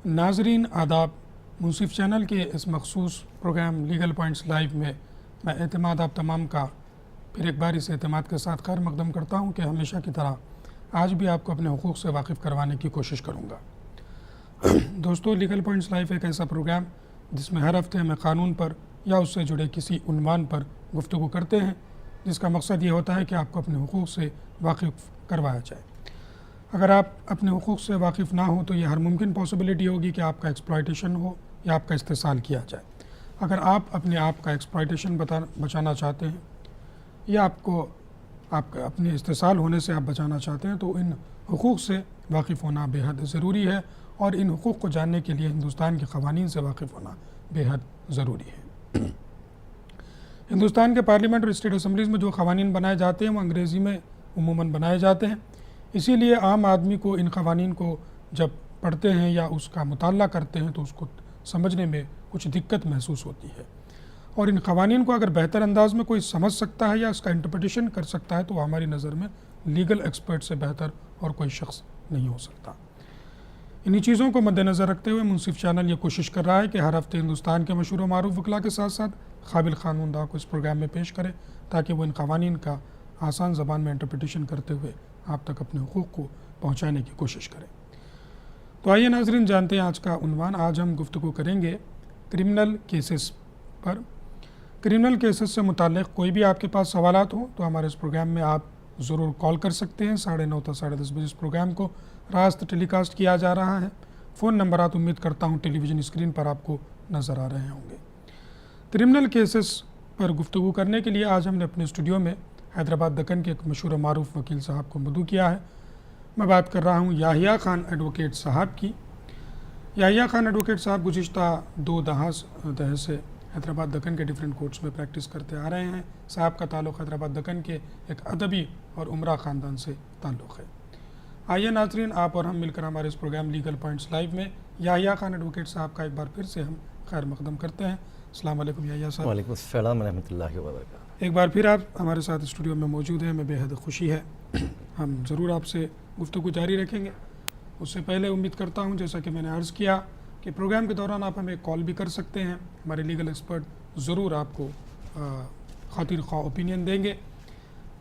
नाजरीन आदाब। मुंसिफ चैनल के इस मखसूस प्रोग्राम लीगल पॉइंट्स लाइव में मैं एतमाद आप तमाम का फिर एक बार इस एतमाद के साथ खैर मकदम करता हूं कि हमेशा की तरह आज भी आपको अपने हुकूक़ से वाकिफ़ करवाने की कोशिश करूंगा। दोस्तों, लीगल पॉइंट्स लाइव एक ऐसा प्रोग्राम जिसमें हर हफ्ते हमें क़ानून पर या उससे जुड़े किसी उन्वान पर गुफ्तगू करते हैं, जिसका मकसद ये होता है कि आपको अपने हुकूक़ से वाकिफ़ करवाया जाए। अगर आप अपने हुकूक़ से वाकिफ़ ना हो तो ये हर मुमकिन पॉसिबिलिटी होगी कि आपका एक्सप्लॉयटेशन हो या आपका इस्तेसाल किया जाए। अगर आप अपने आप का एक्सप्लॉयटेशन बचाना चाहते हैं या आपको आपका अपने इस्तेसाल होने से आप बचाना चाहते हैं तो इन हुकूक़ से वाकिफ़ होना बेहद ज़रूरी है, और इन हुकूक़ को जानने के लिए हिंदुस्तान के क़वानीन से वाकिफ़ होना बेहद ज़रूरी है। हिंदुस्तान के पार्लियामेंट और स्टेट असम्बलीज़ में जो क़वानीन बनाए जाते हैं वो अंग्रेज़ी में उमूमन बनाए जाते हैं, इसीलिए आम आदमी को इन क़वानीन को जब पढ़ते हैं या उसका मुताला करते हैं तो उसको समझने में कुछ दिक्कत महसूस होती है, और इन क़वानीन को अगर बेहतर अंदाज में कोई समझ सकता है या उसका इंटरप्रिटेशन कर सकता है तो हमारी नज़र में लीगल एक्सपर्ट से बेहतर और कोई शख्स नहीं हो सकता। इन्हीं चीज़ों को मद्देनज़र रखते हुए मुंसिफ चैनल ये कोशिश कर रहा है कि हर हफ्ते हिंदुस्तान के मशहूर व मारूफ वकला के साथ साथ काबिल क़ानूनदा को इस प्रोग्राम में पेश करे, ताकि वो इन क़वानीन का आसान ज़बान में इंटरप्रिटेशन करते हुए आप तक अपने हुकूक़ को पहुँचाने की कोशिश करें। तो आइए नाज़रीन, जानते हैं आज का उन्वान। आज हम गुफ्तगू करेंगे क्रिमिनल केसेस पर। क्रिमिनल केसेस से मुताल्लिक़ कोई भी आपके पास सवालात हो तो हमारे इस प्रोग्राम में आप ज़रूर कॉल कर सकते हैं। 9:30 से 10:30 बजे इस प्रोग्राम को रास्त टेलीकास्ट किया जा रहा है। फ़ोन नंबरात उम्मीद करता हूँ टेलीविज़न स्क्रीन पर आपको नज़र आ रहे होंगे। क्रिमिनल केसेस पर गुफ्तगू करने के लिए आज हमने अपने स्टूडियो में हैदराबाद दक्कन के एक मशहूर मारूफ वकील साहब को मदऊ किया है। मैं बात कर रहा हूँ याहिया खान एडवोकेट साहब की। याहिया खान एडवोकेट साहब गुज़िश्ता 2 दहाई से हैदराबाद दक्कन के डिफरेंट कोर्ट्स में प्रैक्टिस करते आ रहे हैं। साहब का ताल्लुक़ हैदराबाद दक्कन के एक अदबी और उमरा ख़ानदान से ताल्लुक़ है। आइए नाज़रीन, आप और हम मिलकर हमारे इस प्रोग्राम लीगल पॉइंट्स लाइव में याहिया खान एडवोकेट साहब का एक बार फिर से हम खैर मकदम करते हैं। अस्सलाम वालेकुम याहिया साहब। वालेकुम अस्सलाम रहमतुल्लाहि व बरकातहू। एक बार फिर आप हमारे साथ स्टूडियो में मौजूद हैं, हमें बेहद खुशी है। हम ज़रूर आपसे गुफ्तगू जारी रखेंगे। उससे पहले उम्मीद करता हूं, जैसा कि मैंने अर्ज़ किया, कि प्रोग्राम के दौरान आप हमें कॉल भी कर सकते हैं। हमारे लीगल एक्सपर्ट ज़रूर आपको खातिर ख्वाह ओपिनियन देंगे।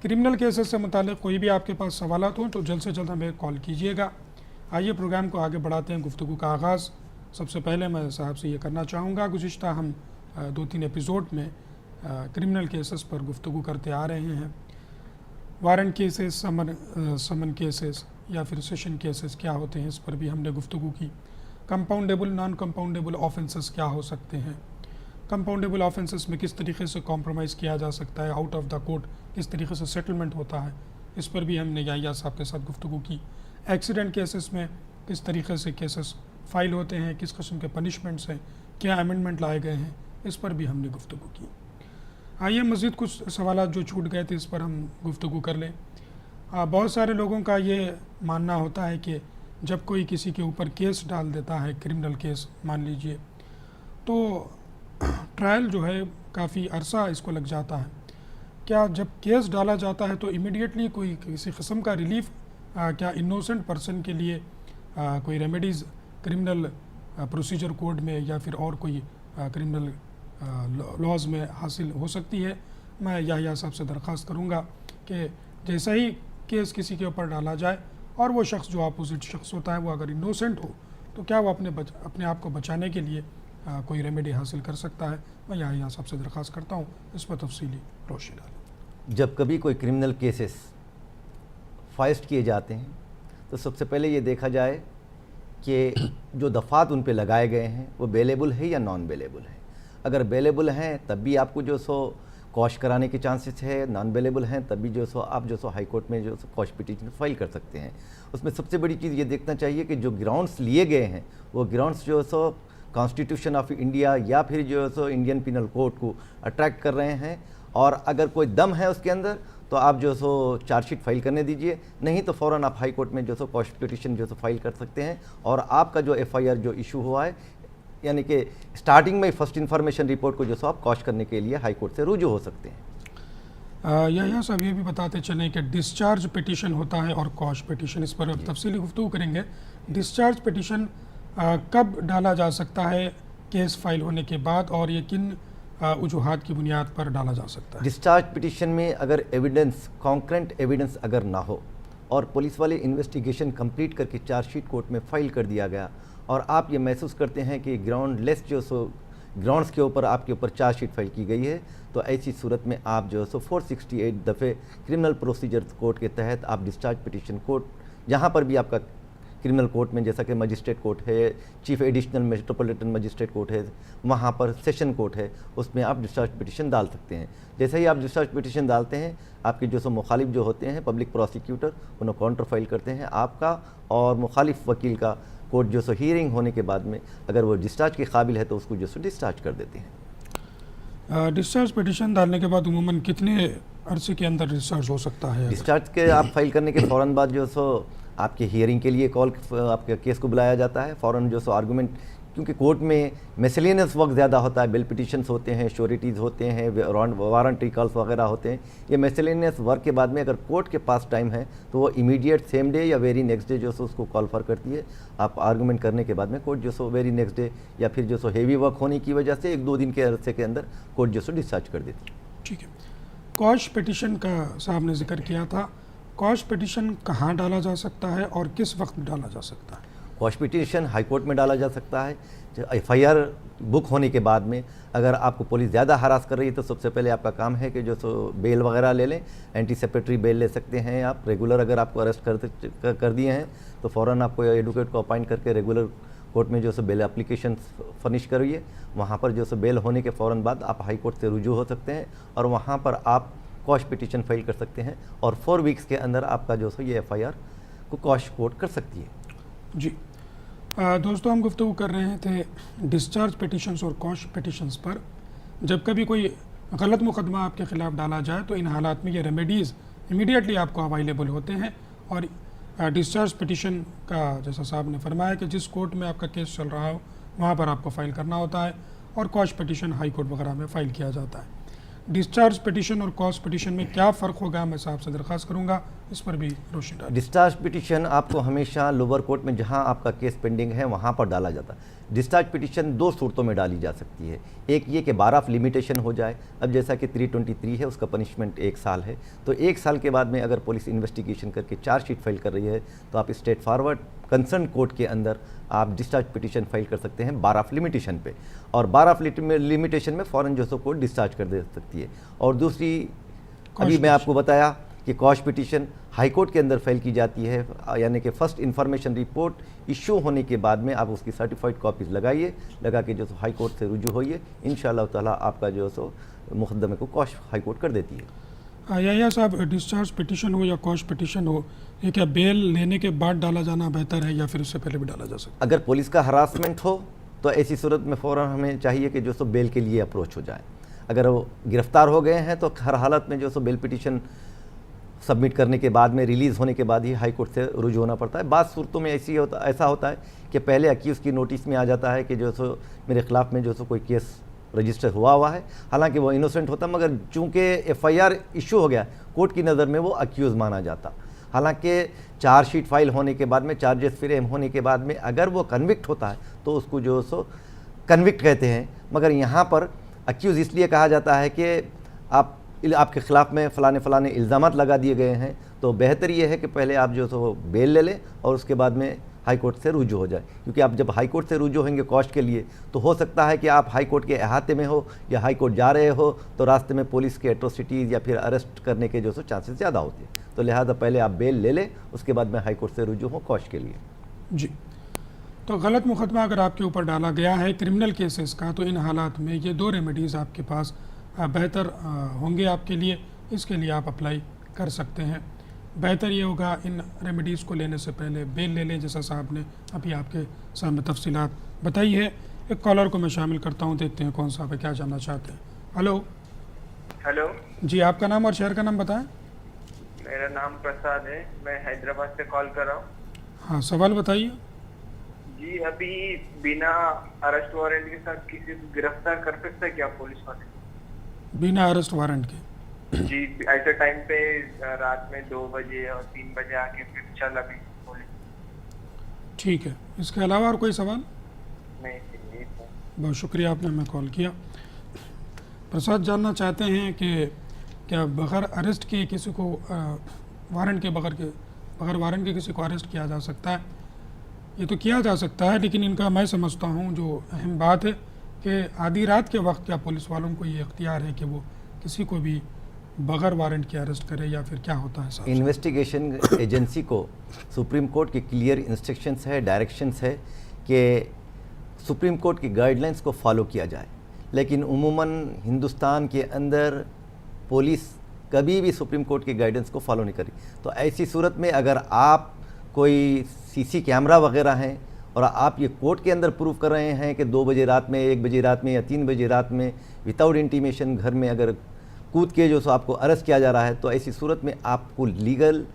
क्रिमिनल केसेस से मुताल्लिक़ कोई भी आपके पास सवालात हों तो जल्द से जल्द हमें कॉल कीजिएगा। आइए प्रोग्राम को आगे बढ़ाते हैं, गुफ्तगू का आगाज़। सबसे पहले मैं साहब से ये करना चाहूँगा, गुज़िश्ता हम 2-3 एपिसोड में क्रिमिनल केसेस पर गुफ्तगू करते आ रहे हैं। वारंट केसेस, समन केसेस या फिर सेशन केसेस क्या होते हैं, इस पर भी हमने गुफ्तगू की। कंपाउंडेबल, नॉन कंपाउंडेबल ऑफेंसेस क्या हो सकते हैं, कंपाउंडेबल ऑफेंसेस में किस तरीके से कॉम्प्रोमाइज़ किया जा सकता है, आउट ऑफ द कोर्ट किस तरीके से सेटलमेंट होता है, इस पर भी हमने याहिया साहब के साथ गुफ्तगू की। एक्सीडेंट केसेस में किस तरीके से केसेस फाइल होते हैं, किस किस्म के पनिशमेंट्स हैं, क्या अमेंडमेंट लाए गए हैं, इस पर भी हमने गुफ्तगू की। आइए मज़ीद कुछ सवालात जो छूट गए थे इस पर हम गुफ्तगू कर लें। बहुत सारे लोगों का ये मानना होता है कि जब कोई किसी के ऊपर केस डाल देता है, क्रिमिनल केस मान लीजिए, तो ट्रायल जो है काफ़ी अरसा इसको लग जाता है। क्या जब केस डाला जाता है तो इमीडिएटली कोई किसी किस्म का रिलीफ क्या इनोसेंट पर्सन के लिए कोई रेमेडीज़ क्रिमिनल प्रोसीजर कोड में या फिर और कोई क्रिमिनल लॉज में हासिल हो सकती है? मैं याहिया साहब से दरख्वास्त करूँगा कि जैसा ही केस किसी के ऊपर डाला जाए और वो शख्स जो अपोजिट शख्स होता है वो अगर इनोसेंट हो तो क्या वो अपने आप को बचाने के लिए कोई रेमेडी हासिल कर सकता है? मैं याहिया साहब से दरख्वास्त करता हूँ इस पर तफसीली रोशनी डालें। जब कभी कोई क्रिमिनल केसेस फाइस्ट किए जाते हैं तो सबसे पहले ये देखा जाए कि जो दफ़ात उन पे लगाए गए हैं वो बेलेबल है या नॉन बेलेबल है। अगर बेलेबल हैं तब भी आपको जो सो कॉश कराने के चांसेस है, नॉन बेलेबल हैं तब भी जो सो आप जो सो हाई कोर्ट में जो सो कॉश पिटीशन फाइल कर सकते हैं। उसमें सबसे बड़ी चीज़ ये देखना चाहिए कि जो ग्राउंड्स लिए गए हैं वो ग्राउंड्स जो सो कॉन्स्टिट्यूशन ऑफ इंडिया या फिर जो सो इंडियन पिनल कोड को अट्रैक्ट कर रहे हैं, और अगर कोई दम है उसके अंदर तो आप जो सो चार्जशीट फाइल करने दीजिए, नहीं तो फ़ौरन आप हाई कोर्ट में जो सो कॉश पिटीशन जो सो फाइल कर सकते हैं, और आपका जो FIR जो इशू हुआ है यानी कि स्टार्टिंग में फर्स्ट इन्फॉर्मेशन रिपोर्ट को जो सो आप कॉश करने के लिए हाई कोर्ट से रुजू हो सकते हैं। यहाँ सब ये भी बताते चलें कि डिस्चार्ज पिटीशन होता है और कॉश पिटीशन, इस पर तफसीली गुफ्तगू करेंगे। डिस्चार्ज पिटीशन कब डाला जा सकता है केस फाइल होने के बाद, और ये किन वजूहात की बुनियाद पर डाला जा सकता है? डिस्चार्ज पिटीशन में अगर एविडेंस, कॉन्क्रेंट एविडेंस अगर ना हो और पुलिस वाले इन्वेस्टिगेशन कंप्लीट करके चार्जशीट कोर्ट में फाइल कर दिया गया और आप ये महसूस करते हैं कि ग्राउंडलेस जो सो ग्राउंड्स के ऊपर आपके ऊपर चार्जशीट फाइल की गई है, तो ऐसी सूरत में आप जो सो 468 दफ़े क्रिमिनल प्रोसीजर कोर्ट के तहत आप डिस्चार्ज पिटीशन कोर्ट, जहाँ पर भी आपका क्रिमिनल कोर्ट में जैसा कि मजिस्ट्रेट कोर्ट है, chief additional metropolitan magistrate court है, वहाँ पर सेशन कोर्ट है, उसमें आप डिस्चार्ज पिटीशन डाल सकते हैं। जैसे ही आप डिस्चार्ज पिटीशन डालते हैं, आपके जो सो मुखालिफ जो होते हैं पब्लिक प्रोसिक्यूटर, उन्हें काउंटर फाइल करते हैं आपका और मुखालिफ वकील का। कोर्ट जो सो हीयरिंग होने के बाद में अगर वो डिस्चार्ज के काबिल है तो उसको जो सो डिस्चार्ज कर देते हैं। डिस्चार्ज पिटीशन डालने के बाद उमूमन कितने अरसे के अंदर डिस्चार्ज हो सकता है? डिस्चार्ज के आप फाइल करने के फ़ौरन बाद जो सो आपके हियरिंग के लिए कॉल, आपके केस को बुलाया जाता है फ़ौरन जो सो आर्गूमेंट, क्योंकि कोर्ट में मिसलेनियस वर्क ज़्यादा होता है, बिल पिटिशन्स होते हैं, श्योरिटीज़ होते हैं, वारंटी कॉल्स वगैरह होते हैं। ये मिसलेनियस वर्क के बाद में अगर कोर्ट के पास टाइम है तो वो इमीडिएट सेम डे या वेरी नेक्स्ट डे जो सो उसको कॉल फॉर करती है। आप आर्गूमेंट करने के बाद में कोर्ट जो सो वेरी नेक्स्ट डे या फिर जो सो हेवी वर्क होने की वजह से 1-2 दिन के अरसे के अंदर कोर्ट जो सो डिस्चार्ज कर देती है। ठीक है। कॉश पिटीशन का साहब ने जिक्र किया था, कॉश पिटीशन कहाँ डाला जा सकता है और किस वक्त डाला जा सकता है? कॉश पिटीशन हाई कोर्ट में डाला जा सकता है। एफआईआर बुक होने के बाद में अगर आपको पुलिस ज़्यादा हरास कर रही है तो सबसे पहले आपका काम है कि जो सो बेल वगैरह ले लें, एंटीसिपेटरी बेल ले सकते हैं आप। रेगुलर अगर आपको अरेस्ट कर दिए हैं तो फ़ौरन आपको एडवोकेट को अपॉइंट करके रेगुलर कोर्ट में जो सो बेल एप्लीकेशन फर्निश करिए। वहाँ पर जो सो बेल होने के फ़ौरन बाद आप हाई कोर्ट से रुजू हो सकते हैं और वहाँ पर आप कॉश पिटीशन फाइल कर सकते हैं और 4 वीक्स के अंदर आपका जो सो ये एफआईआर को कॉश कोर्ट कर सकती है। जी दोस्तों, हम गुफ्तगू कर रहे थे डिस्चार्ज पिटीशंस और कॉश पिटीशंस पर। जब कभी कोई गलत मुकदमा आपके ख़िलाफ़ डाला जाए तो इन हालात में ये रेमेडीज़ इमीडिएटली आपको अवेलेबल होते हैं। और डिस्चार्ज पिटीशन का जैसा साहब ने फरमाया कि जिस कोर्ट में आपका केस चल रहा हो वहाँ पर आपको फ़ाइल करना होता है, और कॉश पिटीशन हाई कोर्ट वगैरह में फ़ाइल किया जाता है। डिस्चार्ज पिटीशन और कॉश पिटीशन में क्या फ़र्क होगा, मैं साहब से दरख्वास्त करूँगा इस पर भी रोशनी डालें। डिस्चार्ज पिटीशन आपको हमेशा लोअर कोर्ट में जहां आपका केस पेंडिंग है वहां पर डाला जाता है। डिस्चार्ज पिटीशन 2 सूरतों में डाली जा सकती है। एक ये कि बार ऑफ लिमिटेशन हो जाए। अब जैसा कि 323 है, उसका पनिशमेंट 1 साल है, तो 1 साल के बाद में अगर पुलिस इन्वेस्टिगेशन करके चार्जशीट फाइल कर रही है तो आप स्ट्रेट फॉरवर्ड कंसर्न कोर्ट के अंदर आप डिस्चार्ज पिटीशन फाइल कर सकते हैं बार ऑफ लिमिटेशन पे, और बार ऑफ लिमिटेशन में फ़ौरन जो सो कोर्ट डिस्चार्ज कर दे सकती है। और दूसरी, अभी मैं आपको बताया कि कॉश पिटीशन हाई कोर्ट के अंदर फाइल की जाती है, यानी कि फर्स्ट इन्फॉर्मेशन रिपोर्ट इशू होने के बाद में आप उसकी सर्टिफाइड कॉपीज़ लगा के जो सो हाई कोर्ट से रुजू होइए, इंशाअल्लाह ताला आपका जो सो मुकदमे को कॉश हाई कोर्ट कर देती है। या साहब, डिस्चार्ज पिटीशन हो या कॉश पिटीशन हो, ये क्या बेल लेने के बाद डाला जाना बेहतर है या फिर उससे पहले भी डाला जा सकता है? अगर पुलिस का हरासमेंट हो तो ऐसी सूरत में फ़ौरन हमें चाहिए कि जो सो बेल के लिए अप्रोच हो जाए। अगर वो गिरफ़्तार हो गए हैं तो हर हालत में जो सो बेल पिटीशन सबमिट करने के बाद में, रिलीज़ होने के बाद ही हाई कोर्ट से रुजू होना पड़ता है। बाद सूरतों में ऐसा होता है कि पहले अक्यूज़ की नोटिस में आ जाता है कि जो सो मेरे ख़िलाफ़ में जो सो कोई केस रजिस्टर हुआ है, हालांकि वो इनोसेंट होता, मगर चूंकि एफआईआर इशू हो गया कोर्ट की नज़र में वो अक्यूज़ माना जाता। हालांकि चार्जशीट फाइल होने के बाद में, चार्जेस फ्रेम होने के बाद में अगर वो कन्विक्ट होता है तो उसको जो सो कन्विक्ट कहते हैं, मगर यहाँ पर अक्यूज़ इसलिए कहा जाता है कि आपके ख़िलाफ़ में फ़लाने इल्ज़ामात लगा दिए गए हैं, तो बेहतर ये है कि पहले आप जो सो बेल ले लें और उसके बाद में हाई कोर्ट से रुजू हो जाए। क्योंकि आप जब हाई कोर्ट से रुजू होंगे कॉश के लिए तो हो सकता है कि आप हाई कोर्ट के अहाते में हो या हाई कोर्ट जा रहे हो तो रास्ते में पुलिस के एट्रोसिटीज़ या फिर अरेस्ट करने के जो सो चांसेस ज़्यादा होते हैं, तो लिहाजा पहले आप बेल ले लें, उसके बाद में हाई कोर्ट से रुजू हो कॉश के लिए। जी, तो गलत मुकदमा अगर आपके ऊपर डाला गया है क्रिमिनल केसेस का, तो इन हालात में ये 2 रेमेडीज़ आपके पास बेहतर होंगे आपके लिए। इसके लिए आप अप्लाई कर सकते हैं। बेहतर ये होगा इन रेमेडीज़ को लेने से पहले बेल ले लें, जैसा साहब ने अभी आपके सामने तफसीलात बताई है। एक कॉलर को मैं शामिल करता हूँ, देखते हैं कौन सा है, क्या जानना चाहते हैं। हेलो जी, आपका नाम और शहर का नाम बताएं। मेरा नाम प्रसाद है, मैं हैदराबाद से कॉल कर रहा हूँ। हाँ, सवाल बताइए। जी, अभी बिना अरेस्ट वारंट के साथ किसी को गिरफ्तार कर सकता है क्या पुलिस वाले? बिना अरेस्ट वारंट के? जी, ऐसे टाइम पे रात में 2 बजे और 3 बजे आके फिर चल अभी पुलिस। ठीक है, इसके अलावा और कोई सवाल? नहीं चाहिए सर। बहुत शुक्रिया, आपने हमें कॉल किया। प्रसाद जानना चाहते हैं कि क्या बगैर अरेस्ट के किसी को वारंट के बगैर वारंट के किसी को अरेस्ट किया जा सकता है? ये तो किया जा सकता है, लेकिन इनका मैं समझता हूँ जो अहम बात है कि आधी रात के वक्त क्या पुलिस वालों को ये इख्तियार है कि वो किसी को भी बगैर वारंट के अरेस्ट करे, या फिर क्या होता है साहब? इन्वेस्टिगेशन एजेंसी को सुप्रीम कोर्ट के क्लियर इंस्ट्रक्शंस है, डायरेक्शंस है कि सुप्रीम कोर्ट की गाइडलाइंस को फॉलो किया जाए, लेकिन उमूमन हिंदुस्तान के अंदर पुलिस कभी भी सुप्रीम कोर्ट की गाइडेंस को फॉलो नहीं करी। तो ऐसी सूरत में अगर आप कोई सीसी कैमरा वगैरह हैं और आप ये कोर्ट के अंदर प्रूव कर रहे हैं कि 2 बजे रात में, 1 बजे रात में या 3 बजे रात में विदाउट इंटीमेशन घर में अगर कूद के जो सो आपको अरेस्ट किया जा रहा है, तो ऐसी सूरत में आपको लीगल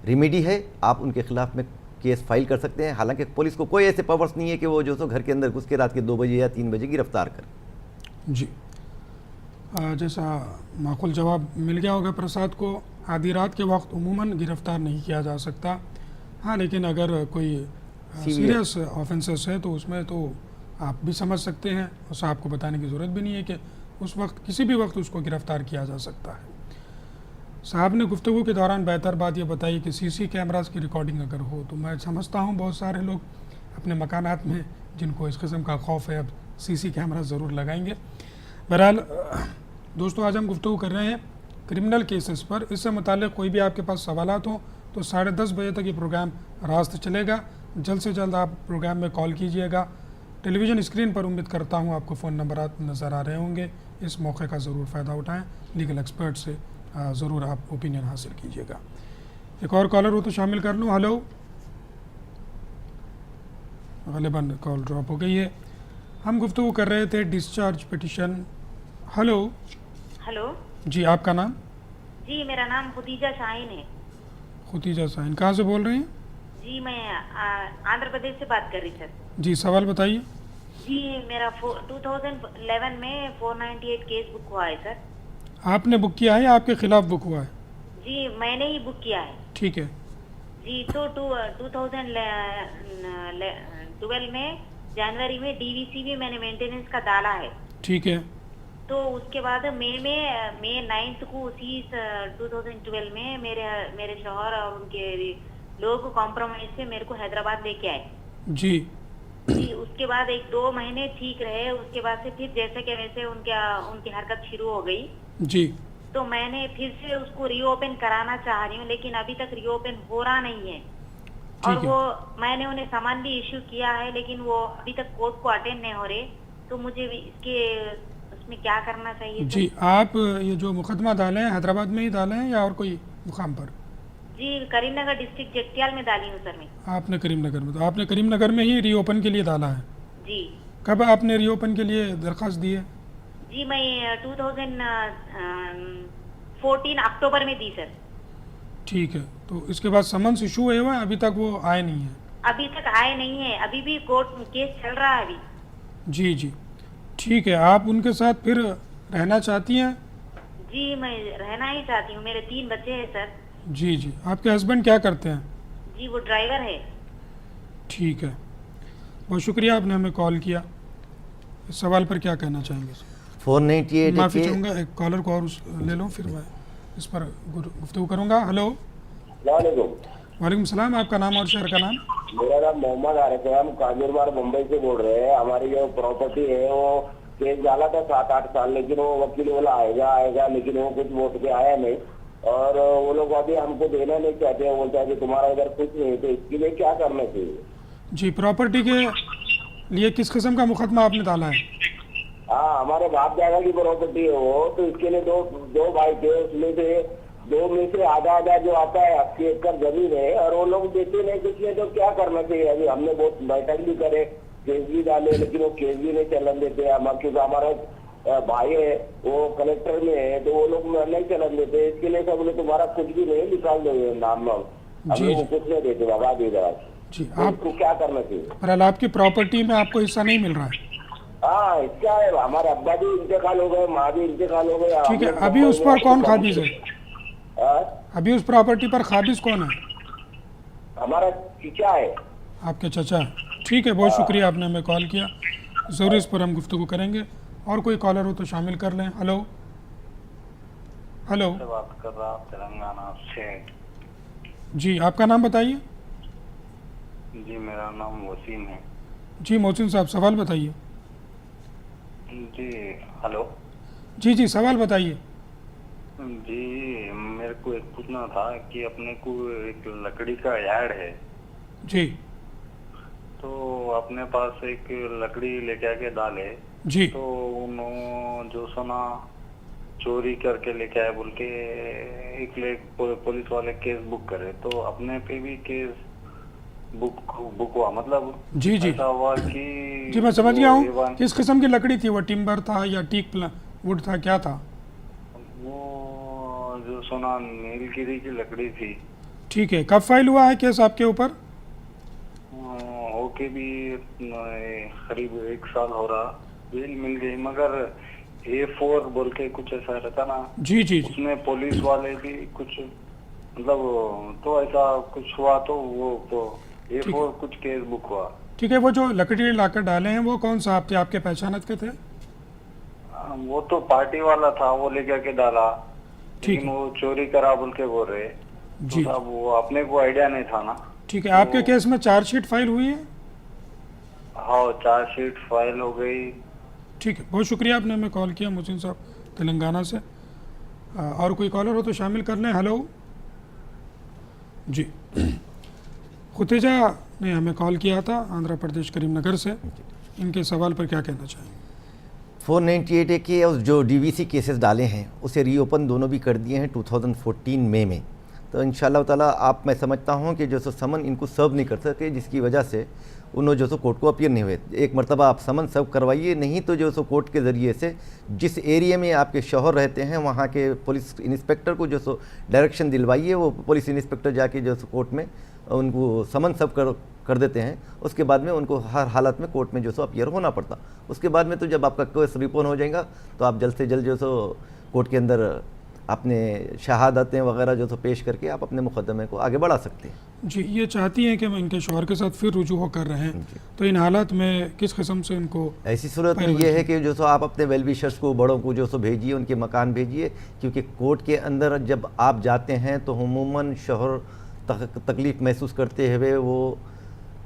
रेमेडी है, आप उनके खिलाफ में केस फाइल कर सकते हैं। हालांकि पुलिस को कोई ऐसे पावर्स नहीं है कि वो जो सो घर के अंदर घुस के रात के 2 बजे या 3 बजे गिरफ्तार करे। जी, जैसा माकूल जवाब मिल गया होगा प्रसाद को, आधी रात के वक्त उमूमन गिरफ्तार नहीं किया जा सकता। हाँ, लेकिन अगर कोई सीरियस ऑफेंसेस है तो उसमें तो आप भी समझ सकते हैं, उसे आपको बताने की ज़रूरत भी नहीं है कि उस वक्त किसी भी वक्त उसको गिरफ़्तार किया जा सकता है। साहब ने गुफ्तगू के दौरान बेहतर बात ये बताई कि सीसी कैमरास की रिकॉर्डिंग अगर हो, तो मैं समझता हूँ बहुत सारे लोग अपने मकानात में जिनको इस किस्म का खौफ है अब सीसी कैमरा ज़रूर लगाएंगे। बहरहाल दोस्तों, आज हम गुफ्तगू कर रहे हैं क्रिमिनल केसेस पर। इससे मुताल्लिक़ कोई भी आपके पास सवालात हो तो 10:30 बजे तक ये प्रोग्राम रास्त चलेगा। जल्द से जल्द आप प्रोग्राम में कॉल कीजिएगा। टेलीविज़न स्क्रीन पर उम्मीद करता हूँ आपको फ़ोन नंबर नज़र आ रहे होंगे। इस मौके का ज़रूर फ़ायदा उठाएँ, लीगल एक्सपर्ट से ज़रूर आप ओपिनियन हासिल कीजिएगा। एक और कॉलर हो तो शामिल कर लूँ। हेलो, ग़ालिबन कॉल ड्रॉप हो गई है। हम गुफ्तगू कर रहे थे डिस्चार्ज पिटिशन। हेलो। हेलो जी, आपका नाम? जी, मेरा नाम खुदीजा शाहीन है। खुदीजा शाहीन, कहाँ से बोल रही हैं? जी, मैं आंध्र प्रदेश से बात कर रही सर। जी, सवाल बताइए। जी, मेरा 2011 में 498 केस बुक हुआ है सर। आपने बुक किया है या आपके खिलाफ बुक हुआ है? जी, मैंने ही बुक किया है। ठीक है जी, तो 2012 में जनवरी में डीवीसी भी मैंने मेंटेनेंस का डाला है। ठीक है। तो उसके बाद मई 9 को उसी 2012 में मेरे शौहर और उनके लोग कॉम्प्रोमाइज से मेरे को हैदराबाद लेके आए। जी जी, उसके बाद 1-2 महीने ठीक रहे। उसके बाद से फिर जैसे कि वैसे उनकी हरकत शुरू हो गई। जी, तो मैंने फिर से उसको रीओपन कराना चाह रही हूँ, लेकिन अभी तक रीओपन हो रहा नहीं है। और वो मैंने उन्हें सामान भी इश्यू किया है, लेकिन वो अभी तक कोर्ट को अटेंड नहीं हो रहे। तो मुझे उसमें क्या करना चाहिए? जी, आप ये जो मुकदमा डाले हैं हैदराबाद में ही डाले हैं या और कोई मुकाम पर? जी, करीमनगर डिस्ट्रिक्ट जगतियाल में डाली हूँ सर मैं। आपने करीमनगर में, तो आपने करीमनगर में ही रीओपन के लिए डाला है? जी। कब आपने रीओपन के लिए दरख्वास्त दी है? जी, मैं 2014 अक्टूबर में दी सर। ठीक है, तो इसके बाद समन्स इशू हुए हुए अभी तक वो आए नहीं है? अभी तक आए नहीं है, अभी भी कोर्ट केस चल रहा है अभी। जी जी, ठीक है। आप उनके साथ फिर रहना चाहती हैं? जी, मैं रहना ही चाहती हूँ। मेरे 3 बच्चे हैं सर। जी जी, आपके हस्बैंड क्या करते हैं? जी, वो ड्राइवर है। ठीक है, बहुत शुक्रिया आपने हमें कॉल किया। इस सवाल पर क्या कहना चाहेंगे? 498 माफ़ी चाहूँगा, एक कॉलर को और ले लूँ, फिर मैं इस पर गुफ्तगू करूँगा। हेलो। वालेकुम सलाम, आपका नाम और शहर का नाम? मेरा नाम मोहम्मद आरिफ है। हम काजूरबाग मुंबई से बोल रहे हैं। हमारी जो प्रॉपर्टी है वो केस डाला था 7-8 साल, लेकिन वो वकील बोला आएगा, लेकिन वो कुछ वोट के आया नहीं। और वो लोग अभी हमको देना नहीं चाहते हैं, बोलते हैं कि तुम्हारा इधर कुछ नहीं। तो इसके लिए क्या करना चाहिए? जी, प्रॉपर्टी के लिए किस किस्म का मुकदमा आपने डाला है? हाँ, हमारे बाप दादा की प्रॉपर्टी है वो। तो इसके लिए दो भाई थे, उसमें से 2 में से आधा जो आता है 80 एकड़ जमीन है, और वो लोग देते नहीं कुछ नहीं। तो क्या करना चाहिए? अभी हमने बहुत बैठक भी करे, केस भी डाले, लेकिन वो केस भी नहीं चलन देते हम, क्योंकि हमारा भाई है वो कलेक्टर में है, तो वो लोग नहीं चलन देते। इसके लिए सब लोग तुम्हारा कुछ भी नहीं, निकाल दो नाम, हम लोग कुछ नहीं देते बाबा दीदा। जी, आपको क्या करना चाहिए? पर आपकी प्रॉपर्टी में आपको हिस्सा नहीं मिल रहा है? हाँ, इसका है, हमारे अब्बा भी इंतकाल हो गए, माँ भी इंतकाल हो गए। ठीक है, अभी उस पर कौन काबिज है? अभी उस प्रॉपर्टी पर काबिज कौन है? हमारा चीचा है। आपके चचा, ठीक है, बहुत शुक्रिया आपने हमें कॉल किया। ज़रूर इस पर हम गुफ्तगू करेंगे। और कोई कॉलर हो तो शामिल कर लें। हेलो हेलो, से बात कर रहा तेलंगाना से। जी आपका नाम बताइए। जी मेरा नाम वसीम है। जी मोहसिन साहब, सवाल बताइए। जी हेलो। जी सवाल बताइए। जी मेरे को एक पूछना था कि अपने को एक लकड़ी का यार्ड है, जी तो अपने पास एक लकड़ी लेके आके डाले, जी तो उन्होंने जो सुना चोरी करके लेके आए बोल के एक पुलिस वाले केस बुक करे, तो अपने पे भी केस बुक हुआ। मतलब जी ऐसा हुआ कि जी मैं समझ गया हूँ। वो किस किस्म की लकड़ी थी वो? टिम्बर था या टीक वुड था, क्या था? वो जो सोना नीलगिरी की लकड़ी थी। ठीक है, कब फाइल हुआ है केस आपके ऊपर? होके भी करीब 1 साल हो रहा। बेल मिल गई, मगर A4 बोल के कुछ ऐसा रहता ना, जी उसमें पुलिस वाले भी कुछ मतलब तो ऐसा कुछ हुआ, तो वो तो A4 कुछ केस बुक हुआ। ठीक है, वो जो लकड़ी लाकर डाले हैं वो कौन साहब थे, आपके पहचानत के थे? वो तो पार्टी वाला था, वो लेके आके डाला, ठीक लेकिन वो चोरी करा बोल के बोल रहे। जी तो अब वो अपने को आइडिया नहीं था ना। ठीक है, आपके केस में चार्जशीट फाइल हुई है? हाँ, चार्जशीट फाइल हो गई। ठीक है, बहुत शुक्रिया आपने हमें कॉल किया मोहसिन साहब तेलंगाना से। और कोई कॉलर हो तो शामिल कर लें। हेलो जी, खुतेजा ने हमें कॉल किया था आंध्र प्रदेश करीमनगर से। इनके सवाल पर क्या कहना चाहेंगे? 498 के और जो DVC केसेस डाले हैं उसे रीओपन दोनों भी कर दिए हैं 2014 मई में। तो इंशाल्लाह ताला आप, मैं समझता हूं कि जो सो समन इनको सर्व नहीं कर सके, जिसकी वजह से उन्होंने जो सो कोर्ट को अपीयर नहीं हुए। एक मरतबा आप समन सर्व करवाइए, नहीं तो जो सो कोर्ट के ज़रिए से जिस एरिया में आपके शौहर रहते हैं वहाँ के पुलिस इंस्पेक्टर को जो सो डायरेक्शन दिलवाइए, वो पुलिस इंस्पेक्टर जाके जो सो कोर्ट में उनको समन सर्व कर देते हैं। उसके बाद में उनको हर हालत में कोर्ट में जो सो अपीयर होना पड़ता। उसके बाद में तो जब आपका केस रिपोन हो जाएगा तो आप जल्द से जल्द जो सो कोर्ट के अंदर अपने शहादतें वगैरह जो सो पेश करके आप अपने मुकदमे को आगे बढ़ा सकते हैं। जी, ये चाहती हैं कि हम इनके शौहर के साथ फिर रुजू हो कर रहे हैं, तो इन हालात में किस किस्म से इनको? ऐसी सूरत में ये है कि जो सो आप अपने वेल विशर्स को, बड़ों को जो सो भेजिए, उनके मकान भेजिए, क्योंकि कोर्ट के अंदर जब आप जाते हैं तो उमूमन शौहर तकलीफ़ महसूस करते हुए वो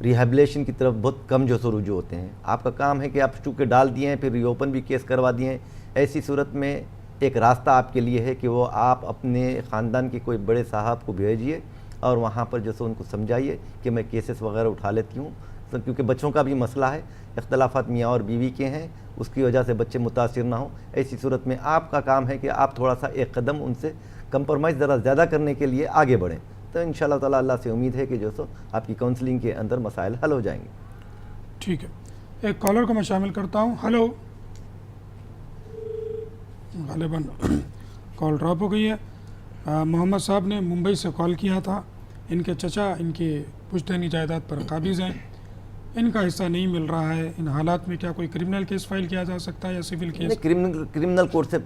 रिहेबिलेशन की तरफ बहुत कम जो सो रुजू होते हैं। आपका काम है कि आप चूँकि डाल दिए हैं, फिर रीओपन भी केस करवा दिए हैं। ऐसी सूरत में एक रास्ता आपके लिए है कि वो आप अपने ख़ानदान के कोई बड़े साहब को भेजिए और वहाँ पर जो सो उनको समझाइए कि मैं केसेस वगैरह उठा लेती हूँ। तो क्योंकि बच्चों का भी मसला है, इख्तलाफात मियाँ और बीवी के हैं, उसकी वजह से बच्चे मुतासिर ना हों। ऐसी सूरत में आपका काम है कि आप थोड़ा सा एक कदम उनसे कंप्रोमाइज़ ज़रा ज़्यादा करने के लिए आगे बढ़ें। तो इंशाल्लाह ताला अल्लाह से उम्मीद है कि जो सो आपकी काउंसलिंग के अंदर मसाइल हल हो जाएंगे। ठीक है, एक कॉलर को मैं शामिल करता हूँ। हेलो, गालिबन कॉल ड्रॉप हो गई है। मोहम्मद साहब ने मुंबई से कॉल किया था। इनके चचा इनकी पुश्तैनी जायदाद पर काबिज़ हैं, इनका हिस्सा नहीं मिल रहा है। इन हालात में क्या कोई क्रिमिनल केस फाइल किया जा सकता है या सिविल केस? क्रिमिनल कोर्ट से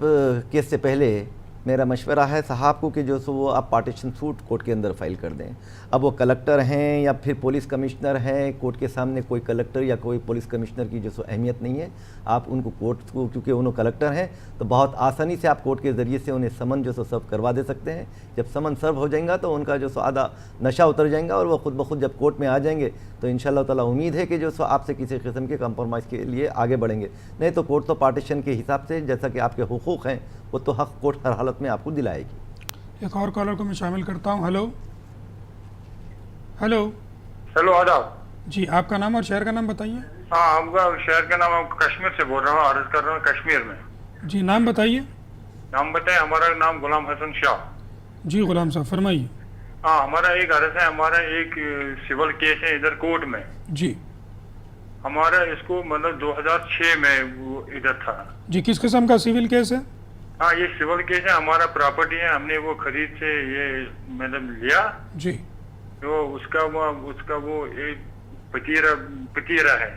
केस से पहले मेरा मशवरा है साहब को कि जो सो वो आप पार्टीशन सूट कोर्ट के अंदर फाइल कर दें। अब वो कलेक्टर हैं या फिर पुलिस कमिश्नर हैं, कोर्ट के सामने कोई कलेक्टर या कोई पुलिस कमिश्नर की जो सो अहमियत नहीं है। आप उनको कोर्ट को, क्योंकि उन्होंने कलेक्टर हैं, तो बहुत आसानी से आप कोर्ट के ज़रिए से उन्हें समन जो सो सर्व करवा दे सकते हैं। जब समन सर्व हो जाएगा तो उनका जो सो आधा नशा उतर जाएगा और वो खुद ब खुद जब कोर्ट में आ जाएंगे तो इंशाल्लाह ताला उम्मीद है कि जो सो आपसे किसी किस्म के कंप्रोमाइज़ के लिए आगे बढ़ेंगे। नहीं तो कोर्ट तो पार्टीशन के हिसाब से जैसा कि आपके हुकूक़ हैं वो तो हक़ कोर्ट हर हालत में आपको दिलाएगी। एक और कॉलर को मैं शामिल करता हूँ। हेलो हेलो हेलो, आदाब जी, आपका नाम और शहर का नाम बताइए। हाँ, आपका शहर का नाम, कश्मीर से बोल रहा हूँ, अर्ज कर रहा हूँ कश्मीर में। जी, नाम बताइए। नाम बताएं। हमारा नाम गुलाम हसन शाह। जी गुलाम साहब फरमाइए। हाँ, हमारा एक अर्ज है, हमारा एक सिविल केस है इधर कोर्ट में। जी हमारा इसको मतलब 2006 में वो इधर था। जी, किस किस्म का सिविल केस है? हाँ, ये सिविल केस है, हमारा प्रॉपर्टी है, हमने वो खरीद से ये मतलब लिया। जी तो उसका वो एक पतीरा है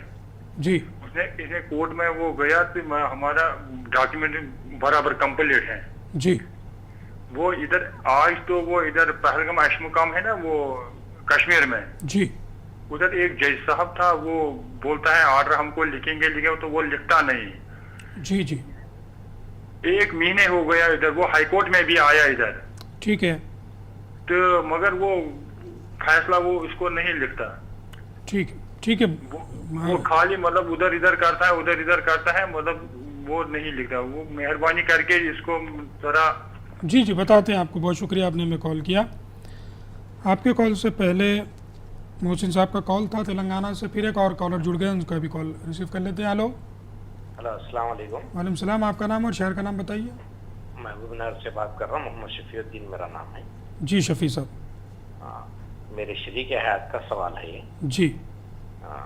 जी इसने कोर्ट में वो गया तो हमारा डॉक्यूमेंट बराबर कंप्लीट है जी। वो इधर आज तो वो इधर पहलगाम अशमुकाम है ना वो कश्मीर में, जी उधर एक जज साहब था, वो बोलता है ऑर्डर हमको लिखेंगे तो वो लिखता नहीं। जी जी, 1 महीने हो गया इधर, वो हाईकोर्ट में भी आया इधर, ठीक है, तो मगर वो फैसला वो इसको नहीं लिखता। ठीक ठीक है। वो खाली मतलब उधर इधर करता है, उधर इधर करता है, मतलब वो नहीं लिखता। वो मेहरबानी करके इसको जरा। जी जी, बताते हैं आपको। बहुत शुक्रिया, आपने हमें कॉल किया। आपके कॉल से पहले मोहसिन साहब का कॉल था तेलंगाना से, फिर एक और कॉलर जुड़ गए, उनका भी कॉल रिसीव कर लेते हैं। हेलो। हेलो, अस्सलाम वालेकुम। वालेकुम सलाम। आपका नाम और शहर का नाम बताइए। महबूबनगर से बात कर रहा हूँ, मोहम्मद शफीउद्दीन मेरा नाम है। जी शफी साहब। हाँ, मेरे शरीक हयात का सवाल है ये। जी। हाँ,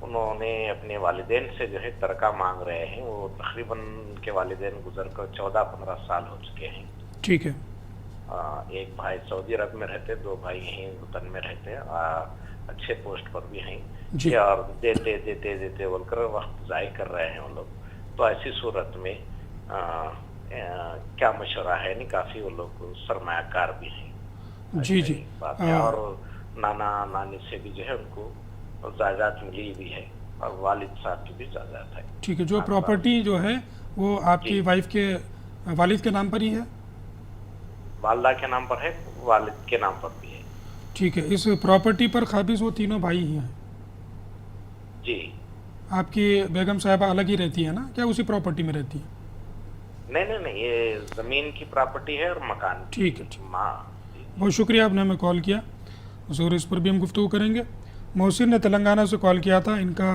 उन्होंने अपने वालिदैन से जो है तरका मांग रहे हैं। वो तकरीबन उनके वालिदैन गुजर कर 14-15 साल हो चुके हैं। ठीक है। एक भाई सऊदी अरब में रहते, 2 भाई यहीं वतन में रहते, अच्छे पोस्ट पर भी हैं जी। और देते देते देते बोलकर वक्त ज़ाय कर रहे हैं वो लोग। तो ऐसी सूरत में क्या मशवरा है? नहीं, काफ़ी वो लोग सरमायाकार भी हैं। जी जी। बात है। और नाना नानी से भी जो है उनको जायदाद मिली भी है, और वालिद साहब की भी जायदाद है। ठीक है। जो प्रॉपर्टी जो है वो आपकी वाइफ के वालिद के नाम पर ही है? वालदा के नाम पर है, वालिद के नाम पर भी है। ठीक है। इस प्रॉपर्टी पर काबिज वो तीनों भाई ही हैं? जी। आपकी बेगम साहिबा अलग ही रहती है ना, क्या उसी प्रॉपर्टी में रहती है? नहीं, ये जमीन की प्रॉपर्टी है और मकान। ठीक है। बहुत शुक्रिया, आपने हमें कॉल किया। ज़रूर इस पर भी हम गुफ्तगू करेंगे। मोहसिन ने तेलंगाना से कॉल किया था। इनका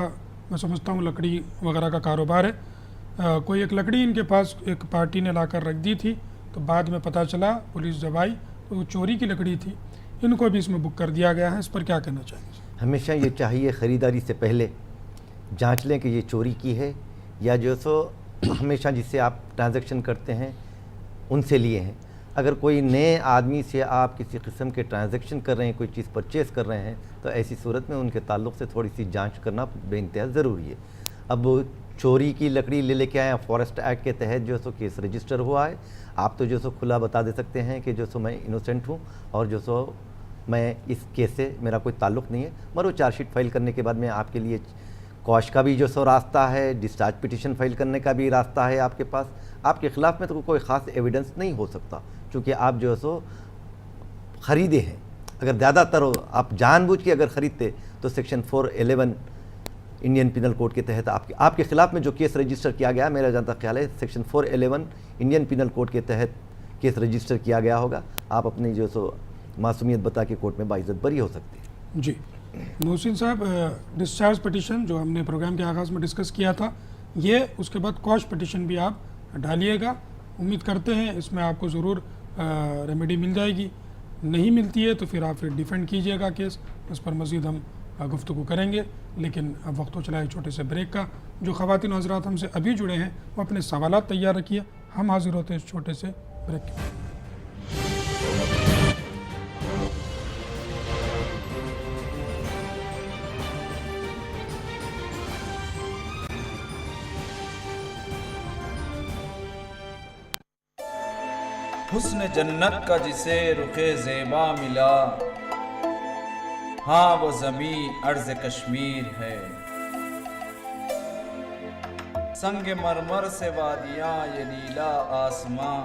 मैं समझता हूँ लकड़ी वगैरह का कारोबार है। कोई एक लकड़ी इनके पास एक पार्टी ने लाकर रख दी थी, तो बाद में पता चला, पुलिस जब आई तो वो चोरी की लकड़ी थी। इनको भी इसमें बुक कर दिया गया है। इस पर क्या कहना चाहेंगे? हमेशा ये चाहिए ख़रीदारी से पहले जांच लें कि ये चोरी की है या जो सो हमेशा जिससे आप ट्रांजैक्शन करते हैं उनसे लिए हैं। अगर कोई नए आदमी से आप किसी किस्म के ट्रांजैक्शन कर रहे हैं, कोई चीज़ परचेज़ कर रहे हैं, तो ऐसी सूरत में उनके ताल्लुक़ से थोड़ी सी जांच करना बेइंतहा ज़रूरी है। अब चोरी की लकड़ी ले लेके आए, फॉरेस्ट एक्ट के तहत जो सो केस रजिस्टर हुआ है। आप तो जो सो खुला बता दे सकते हैं कि जो सो मैं इनोसेंट हूँ और जो सो मैं इस केस से मेरा कोई ताल्लुक़ नहीं है। मगर वो चार्जशीट फाइल करने के बाद में आपके लिए कॉश का भी जो सो रास्ता है, डिस्चार्ज पिटिशन फाइल करने का भी रास्ता है आपके पास। आपके ख़िलाफ़ में तो कोई ख़ास एविडेंस नहीं हो सकता, क्योंकि आप जो सो ख़रीदे हैं। अगर ज़्यादातर आप जानबूझ के अगर ख़रीदते तो सेक्शन 411 इंडियन पिनल कोड के तहत आपके ख़िलाफ़ में जो केस रजिस्टर किया गया, मेरा जानता ख्याल है सेक्शन 411 इंडियन पिनल कोड के तहत केस रजिस्टर किया गया होगा। आप अपनी जो सो मासूमियत बता के कोर्ट में बाइज्जत बरी हो सकती है। जी मोहसिन साहब, डिस्चार्ज पिटिशन जो हमने प्रोग्राम के आगाज़ में डिस्कस किया था, ये उसके बाद कॉश पिटिशन भी आप डालिएगा। उम्मीद करते हैं इसमें आपको ज़रूर रेमेडी मिल जाएगी। नहीं मिलती है तो फिर आप डिफेंड कीजिएगा केस। इस पर मज़ीद हम गुफ्तगू करेंगे, लेकिन अब वक्त हो चला है छोटे से ब्रेक का। जो ख़वातीन हज़रात हमसे अभी जुड़े हैं वो अपने सवालात तैयार रखिए। हम हाजिर होते हैं इस छोटे से ब्रेक के बाद। हुस्न जन्नत का जिसे रुखे ज़ेबा मिला, हाँ वो ज़मीं अर्ज़ कश्मीर है। संग मरमर से वादियाँ ये नीला आसमां,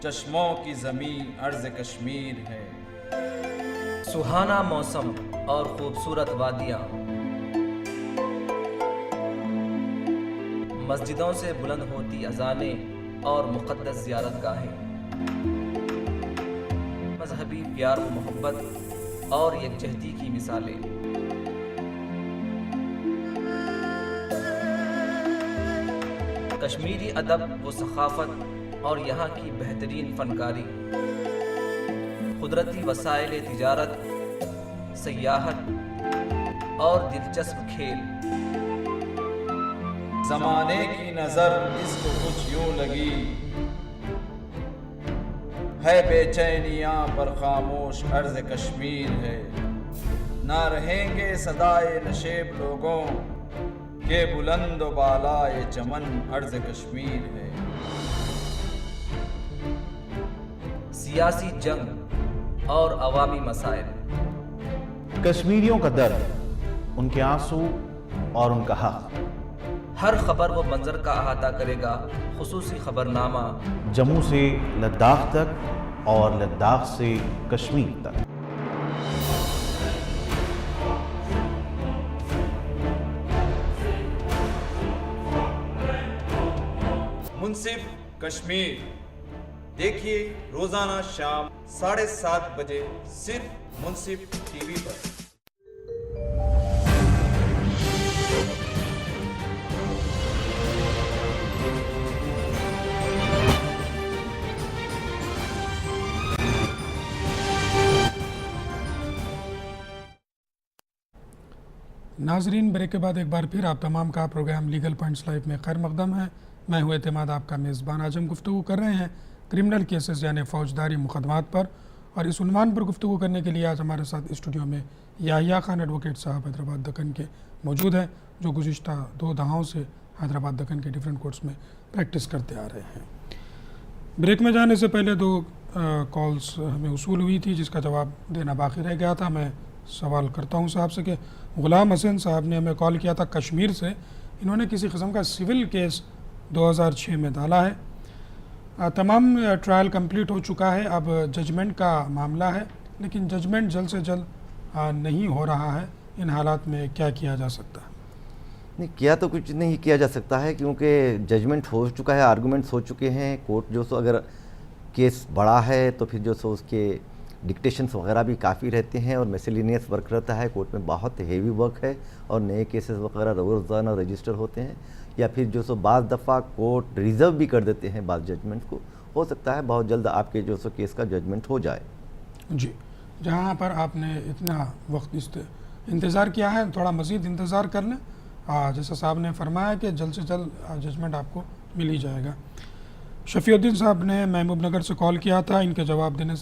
चश्मों की ज़मीं अर्ज़ कश्मीर है। सुहाना मौसम और खूबसूरत वादियाँ, मस्जिदों से बुलंद होती अज़ानें और मुक़द्दस ज़ियारत गाहें, मजहबी प्यार व मोहब्बत और यकजहती की मिसालें। कश्मीरी अदब व सखाफत और यहाँ की बेहतरीन फनकारी, कुदरती वसाइल तिजारत, सयाहत और दिलचस्प खेल। ज़माने की नज़र इसको कुछ यूं लगी है, बेचैनियाँ पर खामोश अर्ज़ कश्मीर है। ना रहेंगे सदाए नशेब लोगों के, बुलंद व बाला ये चमन अर्ज़ कश्मीर है। सियासी जंग और अवामी मसाइल, कश्मीरियों का दर्द, उनके आंसू और उनका हक। हर खबर व मंजर का अहाता करेगा खुसूसी खबरनामा, जम्मू से लद्दाख तक और लद्दाख से कश्मीर तक। मुंसिफ कश्मीर देखिए रोजाना शाम 7:30 बजे सिर्फ मुंसिफ टीवी पर। नाजरीन, ब्रेक के बाद एक बार फिर आप तमाम का प्रोग्राम लीगल पॉइंट्स लाइव में खैर मकदम है। मैं हूँ एतमाद, आपका मेज़बान। आज हम गुफ्तगू कर रहे हैं क्रिमिनल केसेस यानी फ़ौजदारी मुकदमात पर, और इस उन्वान पर गुफ्तगू करने के लिए आज हमारे साथ स्टूडियो में याहिया खान एडवोकेट साहब हैदराबाद दक्कन के मौजूद हैं, जो गुज़िश्ता 2 दहाओं से हैदराबाद दक्कन के डिफरेंट कोर्ट्स में प्रैक्टिस करते आ रहे हैं। ब्रेक में जाने से पहले 2 कॉल्स हमें उसूल हुई थी जिसका जवाब देना बाकी रह गया था। मैं सवाल करता हूँ साहब से कि ग़ुलाम हसन साहब ने हमें कॉल किया था कश्मीर से। इन्होंने किसी किस्म का सिविल केस 2006 में डाला है। तमाम ट्रायल कंप्लीट हो चुका है, अब जजमेंट का मामला है, लेकिन जजमेंट जल्द से जल्द नहीं हो रहा है। इन हालात में क्या किया जा सकता है? नहीं, किया तो कुछ नहीं किया जा सकता है, क्योंकि जजमेंट हो चुका है, आर्गूमेंट्स हो चुके हैं। कोर्ट जो सो अगर केस बड़ा है तो फिर जो सो उसके डिक्टेशंस वगैरह भी काफ़ी रहते हैं और मिसलिनियस वर्क रहता है। कोर्ट में बहुत हेवी वर्क है और नए केसेस वगैरह रोज़ाना रजिस्टर होते हैं, या फिर जो सो बाज़ दफ़ा कोर्ट रिज़र्व भी कर देते हैं बाज़ जजमेंट को। हो सकता है बहुत जल्द आपके जो सो केस का जजमेंट हो जाए। जी, जहाँ पर आपने इतना वक्त इंतज़ार किया है, थोड़ा मज़ीद इंतज़ार कर लें। जैसा साहब ने फरमाया कि जल्द से जल्द जजमेंट आपको मिल ही जाएगा। शफीउद्दीन साहब ने महबूब नगर से कॉल किया था। इनका जवाब देने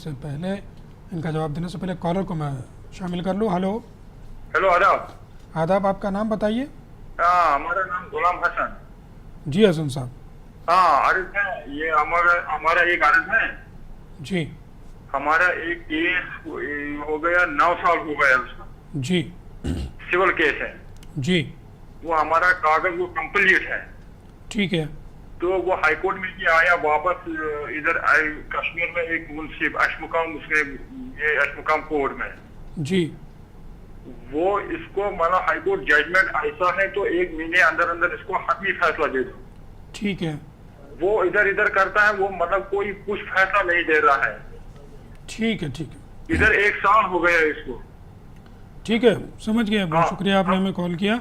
से पहले कॉलर को मैं शामिल कर लूँ। हेलो आदाब। आदाब, आपका नाम बताइए। हमारा नाम गुलाम हसन। जी हसन साहब। अर्ज है, ये हमारा एक अर्ज है जी। हमारा एक केस हो गया, 9 साल हो गया उसका जी। सिविल केस है जी। वो हमारा कागज वो कंप्लीट है, ठीक है। तो वो हाई कोर्ट में भी आया वापस इधर कश्मीर में एक मुंसिफ अशमुकाम, उसने ये अशमुकाम कोर्ट में जी, वो इसको मतलब हाई कोर्ट जजमेंट ऐसा है तो 1 महीने अंदर अंदर इसको हतमी फैसला दे दो। ठीक है। वो इधर इधर करता है, वो मतलब कोई कुछ फैसला नहीं दे रहा है। ठीक है, ठीक है। इधर 1 साल हो गया इसको। ठीक है, समझ गया। बहुत शुक्रिया, आपने हमें कॉल किया।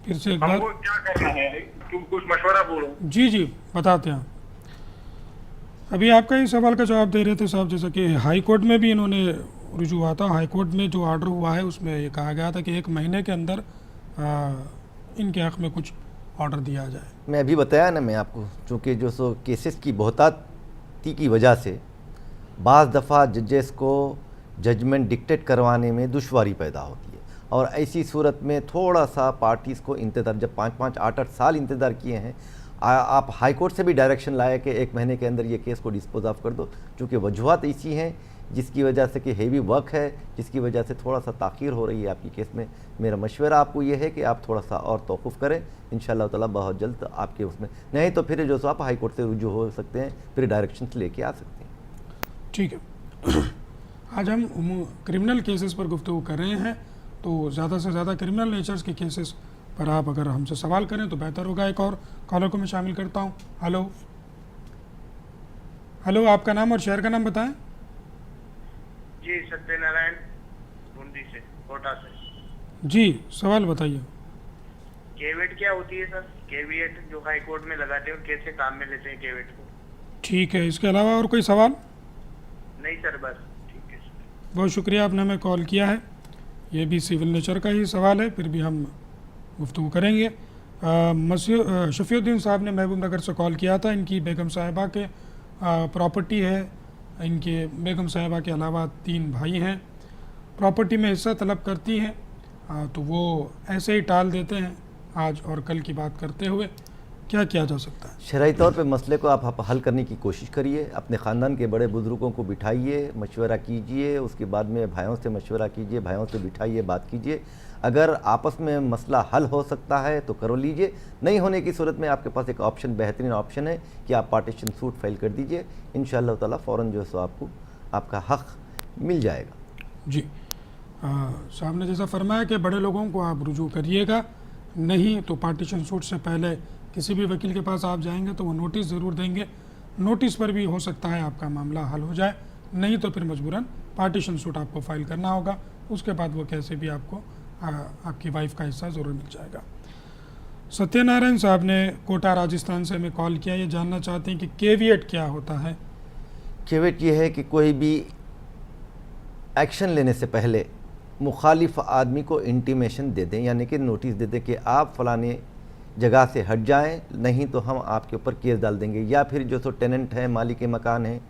फिर से एक बार क्या करना है, तुम कुछ मशवरा बोलो। जी जी, बताते हैं। अभी आपका ही सवाल का जवाब दे रहे थे साहब, जैसा कि हाई कोर्ट में भी इन्होंने रुजू हुआ था। हाई कोर्ट में जो ऑर्डर हुआ है उसमें ये कहा गया था कि 1 महीने के अंदर इनके हक़ में कुछ ऑर्डर दिया जाए। मैं अभी बताया ना मैं आपको, चूँकि जो सो केसेस की बहुताती की वजह से बाज़ दफ़ा जजेस को जजमेंट डिक्टेट करवाने में दुश्वारी पैदा होती है, और ऐसी सूरत में थोड़ा सा पार्टीज़ को इंतज़ार, जब 5-5, 8-8 साल इंतज़ार किए हैं, आप हाई कोर्ट से भी डायरेक्शन लाए कि 1 महीने के अंदर ये केस को डिस्पोज ऑफ कर दो, चूँकि वजूहत ऐसी हैं जिसकी वजह से कि हेवी वर्क है, जिसकी वजह से थोड़ा सा ताख़ीर हो रही है आपकी केस में। मेरा मशवरा आपको ये है कि आप थोड़ा सा और तौक़ुफ़ करें, इंशाअल्लाह ताला बहुत जल्द आपके उसमें, नहीं तो फिर जो सो आप हाई कोर्ट से रुजू हो सकते हैं, फिर डायरेक्शन लेके आ सकते हैं। ठीक है। आज हम क्रिमिनल केसेस पर गुफ्तगू कर रहे हैं, तो ज़्यादा से ज़्यादा क्रिमिनल नेचर्स के केसेस पर आप अगर हमसे सवाल करें तो बेहतर होगा। एक और कॉलर को मैं शामिल करता हूँ। हेलो, आपका नाम और शहर का नाम बताएं। जी, सत्यनारायण बूंदी से, कोटा से। जी, सवाल बताइए। केवेट क्या होती है सर? केविएट जो हाई कोर्ट में लगाते हैं और कैसे काम में लेते हैं केवेट को? ठीक है, इसके अलावा और कोई सवाल? नहीं सर, बस ठीक है सर। बहुत शुक्रिया, आपने हमें कॉल किया है। ये भी सिविल नेचर का ही सवाल है, फिर भी हम गुफ्तगू करेंगे। शफीउद्दीन साहब ने महबूब नगर से कॉल किया था। इनकी बेगम साहिबा के प्रॉपर्टी है। इनके बेगम साहिबा के अलावा 3 भाई हैं। प्रॉपर्टी में हिस्सा तलब करती हैं, तो वो ऐसे ही टाल देते हैं आज और कल की बात करते हुए क्या किया जा सकता है? शरई तौर पे मसले को आप हल करने की कोशिश करिए, अपने ख़ानदान के बड़े बुज़ुर्गों को बिठाइए, मशवरा कीजिए, उसके बाद में भाइयों से मशवरा कीजिए, भाइयों से बिठाइए, बात कीजिए। अगर आपस में मसला हल हो सकता है तो कर लीजिए, नहीं होने की सूरत में आपके पास एक ऑप्शन, बेहतरीन ऑप्शन है कि आप पार्टीशन सूट फाइल कर दीजिए। इंशाअल्लाह ताला फ़ौरन जो है सो आपको आपका हक़ मिल जाएगा। जी, साहब ने जैसा फरमाया कि बड़े लोगों को आप रुजू करिएगा, नहीं तो पार्टीशन सूट से पहले किसी भी वकील के पास आप जाएंगे तो वो नोटिस ज़रूर देंगे, नोटिस पर भी हो सकता है आपका मामला हल हो जाए, नहीं तो फिर मजबूरन पार्टीशन सूट आपको फ़ाइल करना होगा। उसके बाद वो कैसे भी आपको आपकी वाइफ का हिस्सा ज़रूर मिल जाएगा। सत्यनारायण साहब ने कोटा राजस्थान से हमें कॉल किया, ये जानना चाहते हैं कि केविएट क्या होता है। केविएट ये है कि कोई भी एक्शन लेने से पहले मुखालिफ आदमी को इंटीमेशन दे दें, यानी कि नोटिस दे दें कि आप फ़लाने जगह से हट जाएं, नहीं तो हम आपके ऊपर केस डाल देंगे। या फिर जो सो टेनेंट है, मालिक मकान है,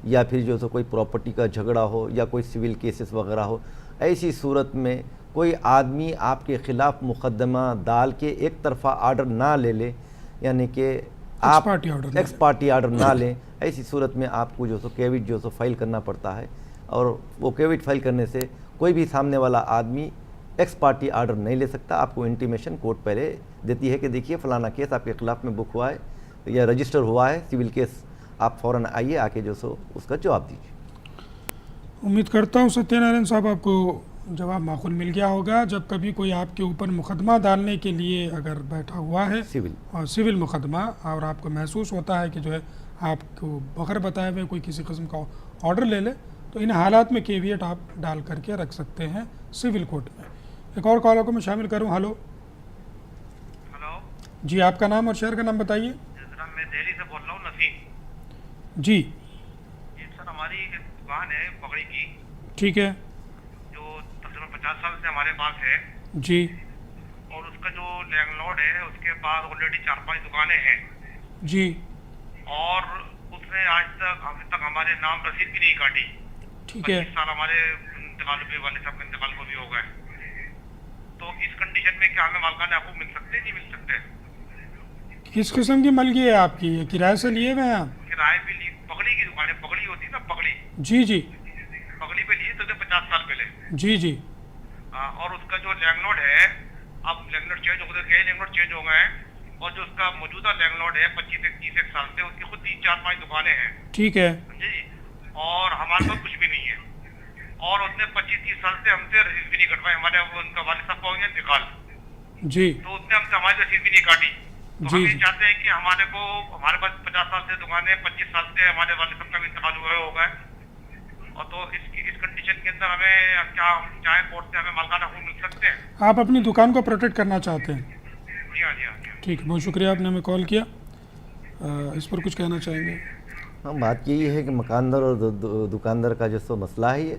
या फिर जो सो कोई प्रॉपर्टी का झगड़ा हो या कोई सिविल केसेस वगैरह हो, ऐसी सूरत में कोई आदमी आपके ख़िलाफ़ मुकदमा डाल के एक तरफ़ा आर्डर ना ले ले, यानी कि आप एक्स पार्टी आर्डर ना लें, ऐसी सूरत में आपको जो सो केविट जो सो फाइल करना पड़ता है। और वो केविट फाइल करने से कोई भी सामने वाला आदमी एक्स पार्टी आर्डर नहीं ले सकता। आपको इंटीमेशन कोर्ट पहले देती है कि देखिए फ़लाना केस आपके ख़िलाफ़ में बुक हुआ है या रजिस्टर हुआ है, सिविल केस, आप फ़ौरन आइए, आके जो सो उसका जवाब दीजिए। उम्मीद करता हूँ सत्यनारायण साहब आपको जवाब माकूल मिल गया होगा। जब कभी कोई आपके ऊपर मुकदमा डालने के लिए अगर बैठा हुआ है, सिविल मुकदमा, और आपको महसूस होता है कि जो है आपको बगैर बताए हुए कोई किसी किस्म का ऑर्डर ले ले, तो इन हालात में केविएट आप डाल करके रख सकते हैं सिविल कोर्ट में। एक और कॉलर को मैं शामिल करूं। हेलो जी, आपका नाम और शहर का नाम बताइए। मैं दिल्ली से बोल रहा हूँ, नसीम जी। सर, हमारी एक दुकान है पगड़ी की, ठीक है, जो तकरीबन 50 साल से हमारे पास है जी, और उसका जो लैंडलॉर्ड है उसके पास ऑलरेडी 4-5 दुकानें हैं जी, और उसने आज तक हमारे नाम रसीद भी नहीं काटी। ठीक है, 25 साल हमारे इंतकाल पे, वाले साहब के इंतकाल को भी हो गए, तो इस कंडीशन में क्या हमें मालकान हकूक मिल सकते हैं, नहीं मिल सकते? किस किस्म की मलगी है आपकी? ये किराए से लिए हुए हैं आप? किराए पे लिए, पगड़ी की दुकान है, पगड़ी होती है ना, पगड़ी, जी जी, पगड़ी पे लिए तो 50 साल पहले, जी जी। और उसका जो लैंडलॉर्ड है, अब लैंडलॉर्ड चेंज हो गए, कई लैंडलॉर्ड चेंज हो गए हैं, और जो उसका मौजूदा लैंडलॉर्ड है 25-30 साल से, उसकी खुद 3-4-5 दुकानें हैं, ठीक है, समझे जी, और हमारे पास कुछ भी नहीं है, और उसने 25-30 साल से हमसे रसीद भी नहीं कटवाई। हमारे उनका वालिद साहब का हो गया इंतकाल जी, तो उसने हमसे हमारी रसीद भी नहीं काटी। तो हम ये चाहते हैं कि हमारे पास 50 साल से दुकान है, 25 साल से हमारे वालिद साहब का भी इंतकाल हुआ होगा, और तो इस कंडीशन के अंदर हमें क्या चाहे कोर्ट से हमें मालकाना हकूक मिल सकते हैं? आप अपनी दुकान को प्रोटेक्ट करना चाहते हैं? जी हाँ, जी हाँ। ठीक है, बहुत शुक्रिया, आपने हमें कॉल किया। इस पर कुछ कहना चाहेंगे? हाँ, बात यही है कि मकानदार और दुकानदार का जो सो मसला है, ये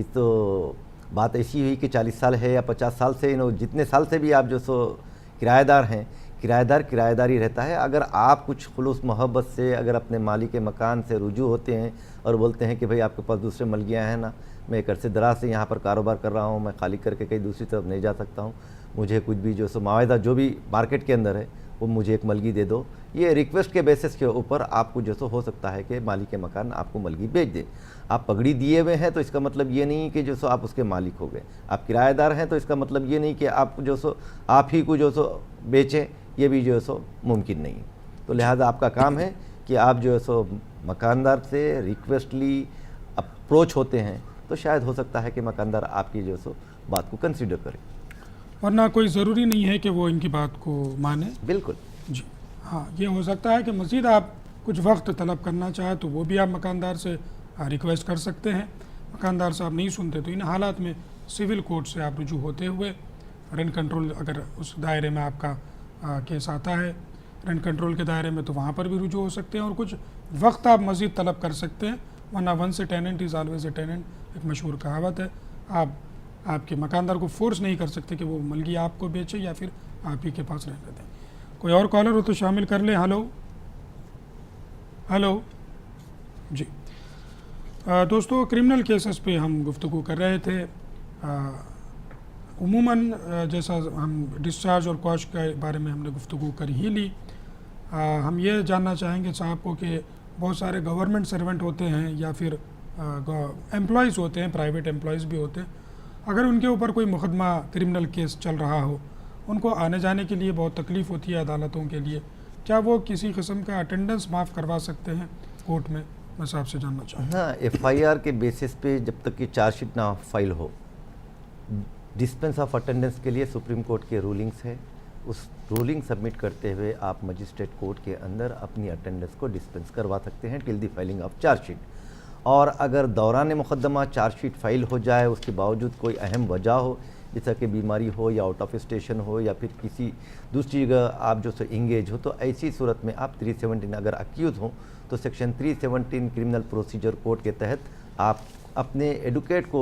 तो बात ऐसी हुई कि 40 साल है या 50 साल से, जितने साल से भी आप जो सो किराएदार हैं, किराएदार ही रहता है। अगर आप कुछ खुलूस मोहब्बत से अगर अपने मालिक मकान से रुजू होते हैं और बोलते हैं कि भाई आपके पास दूसरे मलगियाँ हैं ना, मैं एक अरसे दराज से यहाँ पर कारोबार कर रहा हूँ, मैं खाली करके कहीं दूसरी तरफ नहीं जा सकता हूँ, मुझे कुछ भी जो सो मावादा जो भी मार्केट के अंदर है वो मुझे एक मलगी दे दो, ये रिक्वेस्ट के बेसिस के ऊपर आपको जो सो हो सकता है कि मालिक मकान आपको मलगी बेच दे। आप पगड़ी दिए हुए हैं तो इसका मतलब ये नहीं कि जो सो आप उसके मालिक हो गए। आप किराएदार हैं तो इसका मतलब ये नहीं कि आप जो सो आप ही को जो सो बेचें, ये भी जो सो मुमकिन नहीं। तो लिहाजा आपका काम है कि आप जो सो मकानदार से रिक्वेस्टली अप्रोच होते हैं तो शायद हो सकता है कि मकानदार आपकी जो सो बात को कंसिडर करे, वरना कोई ज़रूरी नहीं है कि वो इनकी बात को माने। बिल्कुल जी हाँ, ये हो सकता है कि मज़ीद आप कुछ वक्त तलब करना चाहें तो वो भी आप मकानदार से रिक्वेस्ट कर सकते हैं। मकानदार साहब नहीं सुनते तो इन हालात में सिविल कोर्ट से आप रुजू होते हुए रेंट कंट्रोल, अगर उस दायरे में आपका केस आता है रेंट कंट्रोल के दायरे में, तो वहाँ पर भी रुजू हो सकते हैं और कुछ वक्त आप मज़ीद तलब कर सकते हैं, वरना once a tenant is always a tenant, एक मशहूर कहावत है। आप आपके मकानदार को फोर्स नहीं कर सकते कि वो मलगी आपको बेचे या फिर आप ही के पास रहने दें। कोई और कॉलर हो तो शामिल कर लें। हेलो जी, दोस्तों, क्रिमिनल केसेस पे हम गुफ्तगू कर रहे थे। उमूमन जैसा हम डिस्चार्ज और क्वाश के बारे में हमने गुफ्तगू कर ही ली, हम ये जानना चाहेंगे साहब को कि बहुत सारे गवर्नमेंट सर्वेंट होते हैं या फिर एम्प्लॉयज़ होते हैं, प्राइवेट एम्प्लॉयज़ भी होते हैं, अगर उनके ऊपर कोई मुकदमा क्रिमिनल केस चल रहा हो, उनको आने जाने के लिए बहुत तकलीफ़ होती है अदालतों के लिए, क्या वो किसी किस्म का अटेंडेंस माफ़ करवा सकते हैं कोर्ट में? मैं साहब से जानना चाहूँगा। हाँ, FIR के बेसिस पे जब तक कि चार्जशीट ना फाइल हो, डिस्पेंस ऑफ अटेंडेंस के लिए सुप्रीम कोर्ट के रूलिंग्स है। उस रूलिंग सबमिट करते हुए आप मजिस्ट्रेट कोर्ट के अंदर अपनी अटेंडेंस को डिस्पेंस करवा सकते हैं till the filing of chargesheet. और अगर दौरान मुकदमा चार्जशीट फाइल हो जाए, उसके बावजूद कोई अहम वजह हो, जैसा कि बीमारी हो या आउट ऑफ स्टेशन हो या फिर किसी दूसरी जगह आप जो सो इंगेज हो, तो ऐसी सूरत में आप 317 अगर अक्यूज़ हो तो सेक्शन 317 क्रिमिनल प्रोसीजर कोड के तहत आप अपने एडवोकेट को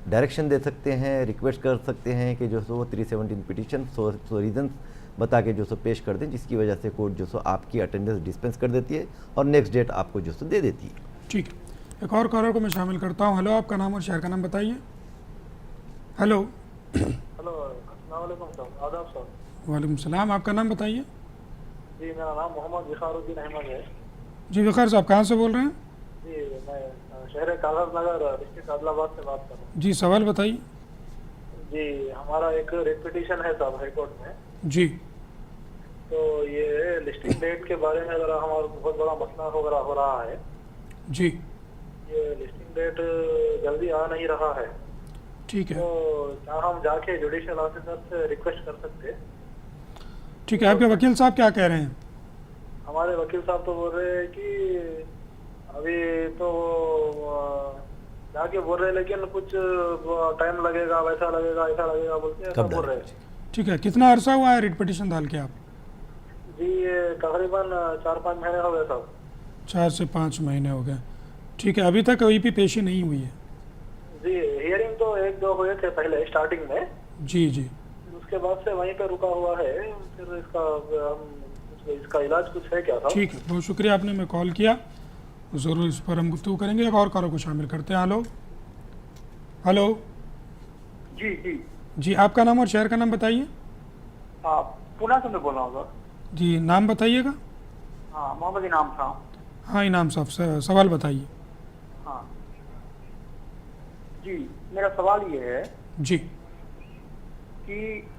डायरेक्शन दे सकते हैं, रिक्वेस्ट कर सकते हैं कि जो सो 317 पिटीशन सो रीज़न बता के जो सो पेश कर दें, जिसकी वजह से कोर्ट जो सो आपकी अटेंडेंस डिस्पेंस कर देती है और नेक्स्ट डेट आपको जो सो दे देती है। ठीक है, एक और कॉलर को मैं शामिल करता हूँ। हेलो, आपका नाम और शहर का नाम बताइए। हेलो। हेलो, अस्सलाम वालेकुम साहब। आदाब साहब। वालेकुम सलाम, आपका नाम बताइए। जी, मेरा नाम मोहम्मद विखारुद्दीन अहमद है। जी विखार साहब, कहाँ से बोल रहे हैं? जी, मैं शहर कागज नगर डिस्ट्रिक्ट आदिलाबाद से बात कर रहा हूँ। जी, सवाल बताइए। जी, हमारा एक रिट पिटीशन है साहब हाई कोर्ट में। जी। तो ये लिस्टिंग डेट के बारे में ज़रा हमारा बहुत बड़ा मसला वगैरह हो रहा है। जी। ये लिस्टिंग डेट जल्दी आ नहीं रहा है। ठीक है, तो क्या हम जाके जुडिशियल ऑफिसर से रिक्वेस्ट कर सकते हैं? ठीक है, आपके वकील साहब क्या कह रहे हैं? हमारे वकील साहब तो बोल रहे हैं कि अभी तो जाके बोल रहे हैं, लेकिन कुछ टाइम लगेगा, वैसा लगेगा, ऐसा लगेगा बोल के ऐसा बोल रहे हैं। ठीक है, कितना अरसा हुआ है रिट पिटीशन डाल के आप? जी, ये तकरीबन 4-5 महीने हो गए साहब। 4 से 5 महीने हो गए। ठीक है, अभी तक कोई भी पेशी नहीं हुई है? जी, हियरिंग तो 1-2 हुए थे पहले स्टार्टिंग में। जी जी। उसके बाद से वहीं पे रुका हुआ है। फिर इसका इलाज कुछ है क्या साहब? ठीक है, बहुत शुक्रिया आपने मैं कॉल किया, ज़रूर इस पर हम गुफ्तगू करेंगे। एक और कॉलर को शामिल करते हैं। हेलो। हेलो। जी जी जी, आपका नाम और शहर का नाम बताइए। हाँ, पुणे से मैं बोल रहा हूँ सर। जी, नाम बताइएगा। हाँ, मोहम्मद इनाम था। हाँ इनाम साहब, सवाल बताइए। हाँ जी, मेरा सवाल ये है जी कि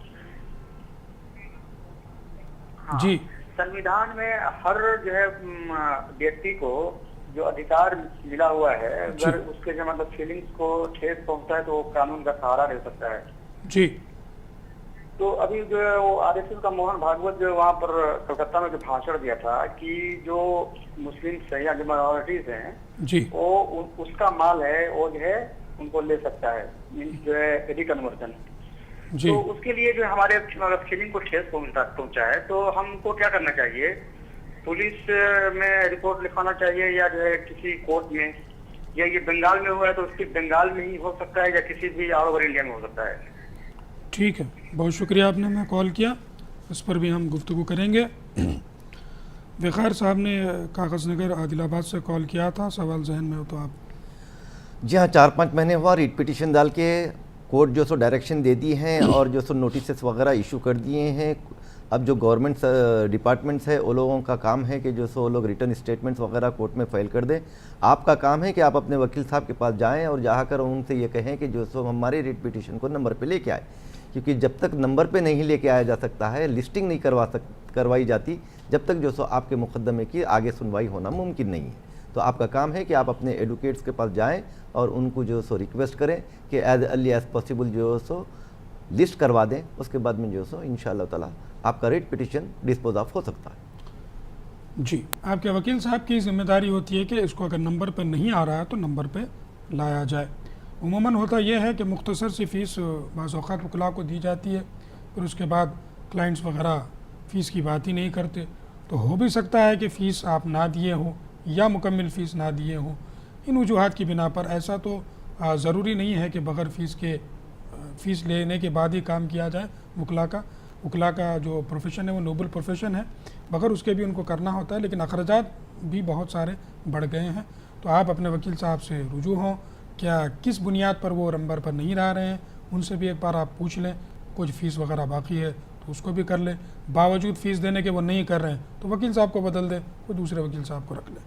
हाँ, जी, संविधान में हर जो है व्यक्ति को जो अधिकार मिला हुआ है, अगर उसके जो मतलब फीलिंग्स को ठेस पहुंचता है तो वो कानून का सहारा ले सकता है। जी। तो अभी जो है वो RSS का मोहन भागवत जो वहाँ पर कलकत्ता में जो भाषण दिया था कि जो मुस्लिम है या जो माइनॉरिटीज हैं जी, वो उसका माल है वो जो है उनको ले सकता है, जो है एडी कन्वर्जन। तो उसके लिए जो हमारे फीलिंग को ठेस पहुंचा है, तो हमको क्या करना चाहिए? पुलिस में रिपोर्ट लिखवाना चाहिए या जो है किसी कोर्ट में, या ये बंगाल में हुआ है तो सिर्फ बंगाल में ही हो सकता है या किसी भी ऑल ओवर इंडिया में हो सकता है? ठीक है, बहुत शुक्रिया आपने मैं कॉल किया, इस पर भी हम गुफ्तगू करेंगे। विखार साहब ने कागज़ नगर आदिलाबाद से कॉल किया था, सवाल जहन में हो तो आप। जी हाँ, 4-5 महीने हुआ रिट पिटीशन डाल के कोर्ट जो सो डायरेक्शन दे दी हैं और जो सो नोटिस वगैरह इशू कर दिए हैं। अब जो गवर्नमेंट डिपार्टमेंट्स है, वो लोगों का काम है कि जो सो लोग रिटर्न स्टेटमेंट्स वगैरह कोर्ट में फाइल कर दें। आपका काम है कि आप अपने वकील साहब के पास जाएं और जाकर उनसे ये कहें कि जो सो हमारे रिट पिटीशन को नंबर पे लेके आए, क्योंकि जब तक नंबर पे नहीं लेके आया जा सकता है, लिस्टिंग नहीं करवाई जाती, जब तक जो सो आपके मुकदमे की आगे सुनवाई होना मुमकिन नहीं है। तो आपका काम है कि आप अपने एडवोकेट्स के पास जाएं और उनको जो सो रिक्वेस्ट करें कि एज अर्ली एज पॉसिबल जो सो लिस्ट करवा दें। उसके बाद में जो सो इंशाअल्लाह ताला आपका रिट पिटीशन डिस्पोज ऑफ हो सकता है। जी, आपके वकील साहब की जिम्मेदारी होती है कि इसको अगर नंबर पर नहीं आ रहा है तो नंबर पे लाया जाए। उमूमन होता यह है कि मुख्तसर सी फ़ीस बाज़ औक़ात वकला को दी जाती है, फिर उसके बाद क्लाइंट्स वगैरह फ़ीस की बात ही नहीं करते। तो हो भी सकता है कि फ़ीस आप ना दिए हों या मुकम्मल फ़ीस ना दिए हों। इन वजूहात की बिना पर ऐसा तो ज़रूरी नहीं है कि बग़ैर फ़ीस लेने के बाद ही काम किया जाए। वकला का जो प्रोफेशन है वो नोबल प्रोफेशन है, बग़ैर उसके भी उनको करना होता है, लेकिन अखराजात भी बहुत सारे बढ़ गए हैं। तो आप अपने वकील साहब से रुजू हों, क्या किस बुनियाद पर वो नंबर पर नहीं रह रहे हैं, उनसे भी एक बार आप पूछ लें। कुछ फ़ीस वगैरह बाकी है तो उसको भी कर ले, बावजूद फ़ीस देने के वो नहीं कर रहे हैं तो वकील साहब को बदल दे, कोई दूसरे वकील साहब को रख ले।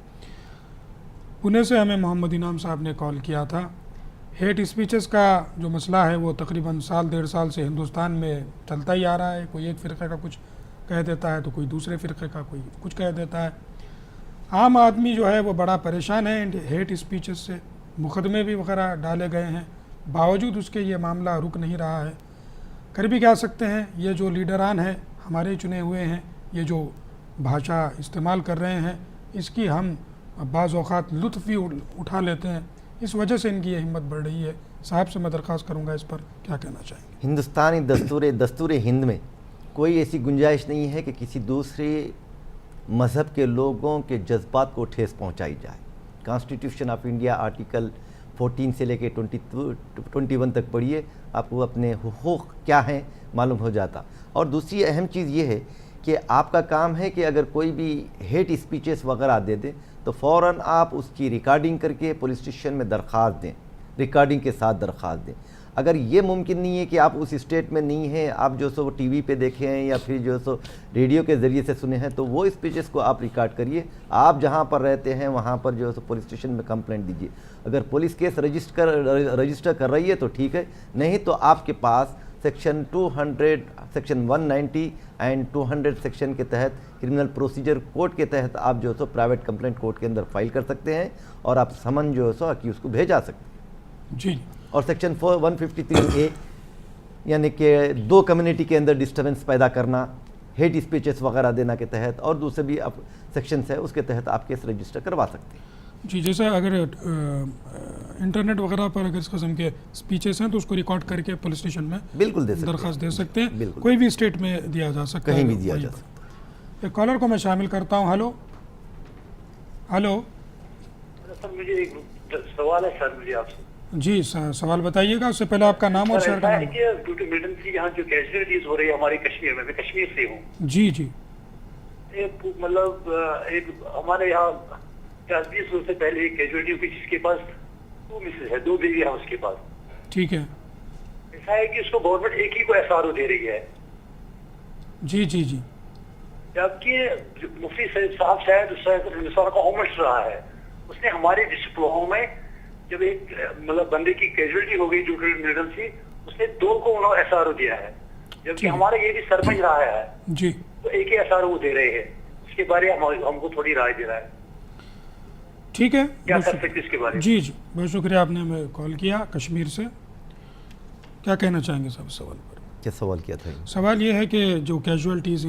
पुणे से हमें मोहम्मद इनाम साहब ने कॉल किया था। हेट स्पीचेस का जो मसला है वो तकरीबन साल 1.5 साल से हिंदुस्तान में चलता ही आ रहा है। कोई एक फ़िरक़े का कुछ कह देता है तो कोई दूसरे फ़िरक़े का कोई कुछ कह देता है। आम आदमी जो है वो बड़ा परेशान है इन हेट स्पीचेस से, मुकदमे भी वगैरह डाले गए हैं, बावजूद उसके ये मामला रुक नहीं रहा है। कर भी क्या सकते हैं, ये जो लीडरान हैं हमारे चुने हुए हैं, ये जो भाषा इस्तेमाल कर रहे हैं इसकी हम बाज़ औक़ात लुत्फ़ भी उठा लेते हैं, इस वजह से इनकी ये हिम्मत बढ़ रही है। साहब से मैं दरख्वास्त करूँगा इस पर क्या कहना चाहेंगे? हिंदुस्तानी दस्तूर हिंद में कोई ऐसी गुंजाइश नहीं है कि किसी दूसरे मज़हब के लोगों के जज्बात को ठेस पहुंचाई जाए। कॉन्स्टिट्यूशन ऑफ इंडिया आर्टिकल 14 से लेके 21 तक पढ़िए, आपको अपने हुकूक क्या हैं मालूम हो जाता। और दूसरी अहम चीज़ ये है कि आपका काम है कि अगर कोई भी हेट स्पीचेस वगैरह दे दे तो फ़ौरन आप उसकी रिकॉर्डिंग करके पुलिस स्टेशन में दरख्वास्त दें, रिकॉर्डिंग के साथ दरख्वास्त दें। अगर ये मुमकिन नहीं है कि आप उस स्टेट में नहीं हैं, आप जो सो टीवी पे देखे हैं या फिर जो सो रेडियो के ज़रिए से सुने हैं, तो वो स्पीचेस को आप रिकॉर्ड करिए। आप जहाँ पर रहते हैं वहाँ पर जो सो पुलिस स्टेशन में कंप्लेंट दीजिए। अगर पुलिस केस रजिस्टर कर रही है तो ठीक है, नहीं तो आपके पास सेक्शन 200, सेक्शन 190 एंड 200 सेक्शन के तहत क्रिमिनल प्रोसीजर कोड के तहत आप जो सो प्राइवेट कंप्लेंट कोर्ट के अंदर फाइल कर सकते हैं और आप समन जो सो अक्यूज़ को भेजा सकते हैं जी। और सेक्शन 153A यानी कि दो कम्युनिटी के अंदर डिस्टर्बेंस पैदा करना, हेट स्पीचेस वगैरह देना के तहत और दूसरे भी अब सेक्शंस है उसके तहत आप केस रजिस्टर करवा सकते हैं जी। जैसे अगर इंटरनेट वगैरह पर अगर इस किस्म के स्पीचेस हैं तो उसको रिकॉर्ड करके पुलिस स्टेशन में बिल्कुल दरख्वास्त दे सकते हैं, कोई भी स्टेट में दिया जा सकता है, कहीं भी दिया जा सकता है। एक कॉलर को मैं शामिल करता हूँ। हेलो हेलो सर, मुझे एक सवाल है सर, मुझे आपसे जी सवाल बताइएगा। उससे पहले आपका नाम और शहर का नाम। ड्यू टू मिलिटेंसी यहाँ जो कैजुअलिटीज हो रही है हमारे कश्मीर में, मैं कश्मीर से हूँ जी जी। मतलब एक हमारे यहाँ 20 वर्ष से पहले एक कैजुअलिटी हुई जिसके पास 2 मिसेज है, 2 बीवी है उसके पास, ठीक है। ऐसा है कि उसको गवर्नमेंट एक ही को SRO दे रही है जी जी जी, जबकि मुफ्ती साहब शायद हिंदुस्तान का होम मिनिस्टर रहा है, उसने हमारे डिस्ट्रिक्ट में जब एक मतलब बंदे की कैजुअलिटी हो गई ड्यू टू मिलिटेंसी, उसने 2 को उन्होंने SRO दिया है, जबकि हमारा ये भी सरपंच रहा है जी, तो एक ही SRO दे रहे हैं। इसके बारे में हमको थोड़ी राय दे रहा है, ठीक है, क्या कर सकते इसके बारे में? जी जी, बहुत शुक्रिया, आपने हमें कॉल किया कश्मीर से। क्या कहना चाहेंगे साहब सवाल पर? क्या सवाल किया था? सवाल ये है कि जो कैजुअलिटीज़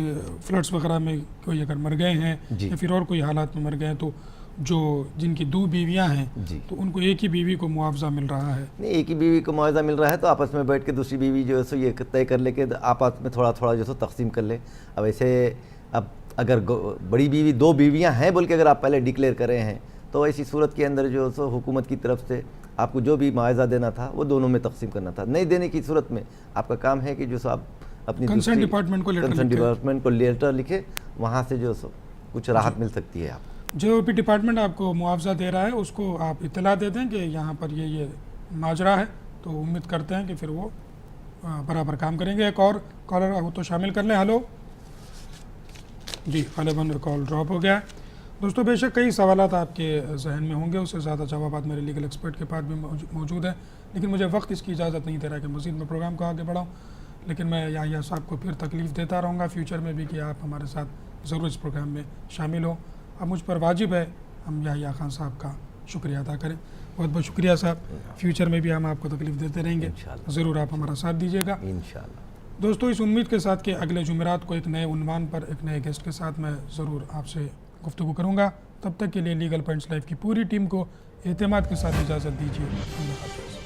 फ्लड्स वगैरह में कोई अगर मर गए हैं या फिर और कोई हालात में मर गए हैं तो जो जिनकी 2 बीवियां हैं तो उनको एक ही बीवी को मुआवजा मिल रहा है। नहीं, एक ही बीवी को मुआवजा मिल रहा है तो आपस में बैठ के दूसरी बीवी जो है सो ये तय कर ले कि आपस में थोड़ा थोड़ा जो सो तकसीम कर ले। अब ऐसे अब अगर बड़ी बीवी 2 बीवियां हैं बोल के अगर आप पहले डिक्लेयर कर रहे हैं तो ऐसी सूरत के अंदर जो सो हुकूमत की तरफ से आपको जो भी मुआवजा देना था वो दोनों में तकसीम करना था। नहीं देने की सूरत में आपका काम है कि जो सो आप अपनी कंसर्न डिपार्टमेंट को लेटर लिखे, वहाँ से जो सो कुछ राहत मिल सकती है। आप जो भी डिपार्टमेंट आपको मुआवजा दे रहा है उसको आप इत्तला दे दें कि यहाँ पर ये माजरा है, तो उम्मीद करते हैं कि फिर वो बराबर काम करेंगे। एक और कॉलर हो तो शामिल कर लें। हेलो जी, गालिबन कॉल ड्रॉप हो गया। दोस्तों बेशक कई सवालात आपके जहन में होंगे, उससे ज़्यादा जवाबात मेरे लीगल एक्सपर्ट के पास भी मौजूद है, लेकिन मुझे वक्त इसकी इजाज़त नहीं दे रहा कि मज़ीद मैं प्रोग्राम को आगे बढ़ाऊँ। लेकिन मैं याहिया साहब को फिर तकलीफ़ देता रहूँगा फ्यूचर में भी कि आप हमारे साथ ज़रूर इस प्रोग्राम में शामिल हो। अब मुझ पर वाजिब है हम याहिया खान साहब का शुक्रिया अदा करें। बहुत बहुत शुक्रिया साहब, फ्यूचर में भी हम आपको तकलीफ़ देते रहेंगे, ज़रूर आप हमारा साथ दीजिएगा इंशाअल्लाह। दोस्तों इस उम्मीद के साथ कि अगले जुमेरात को एक नए उन्वान पर एक नए गेस्ट के साथ मैं ज़रूर आपसे गुफ्तगू करूँगा। तब तक के लिए लीगल पॉइंट्स लाइव की पूरी टीम को एतमाद के साथ इजाज़त दीजिए। अल्लाह हाफ़िज़।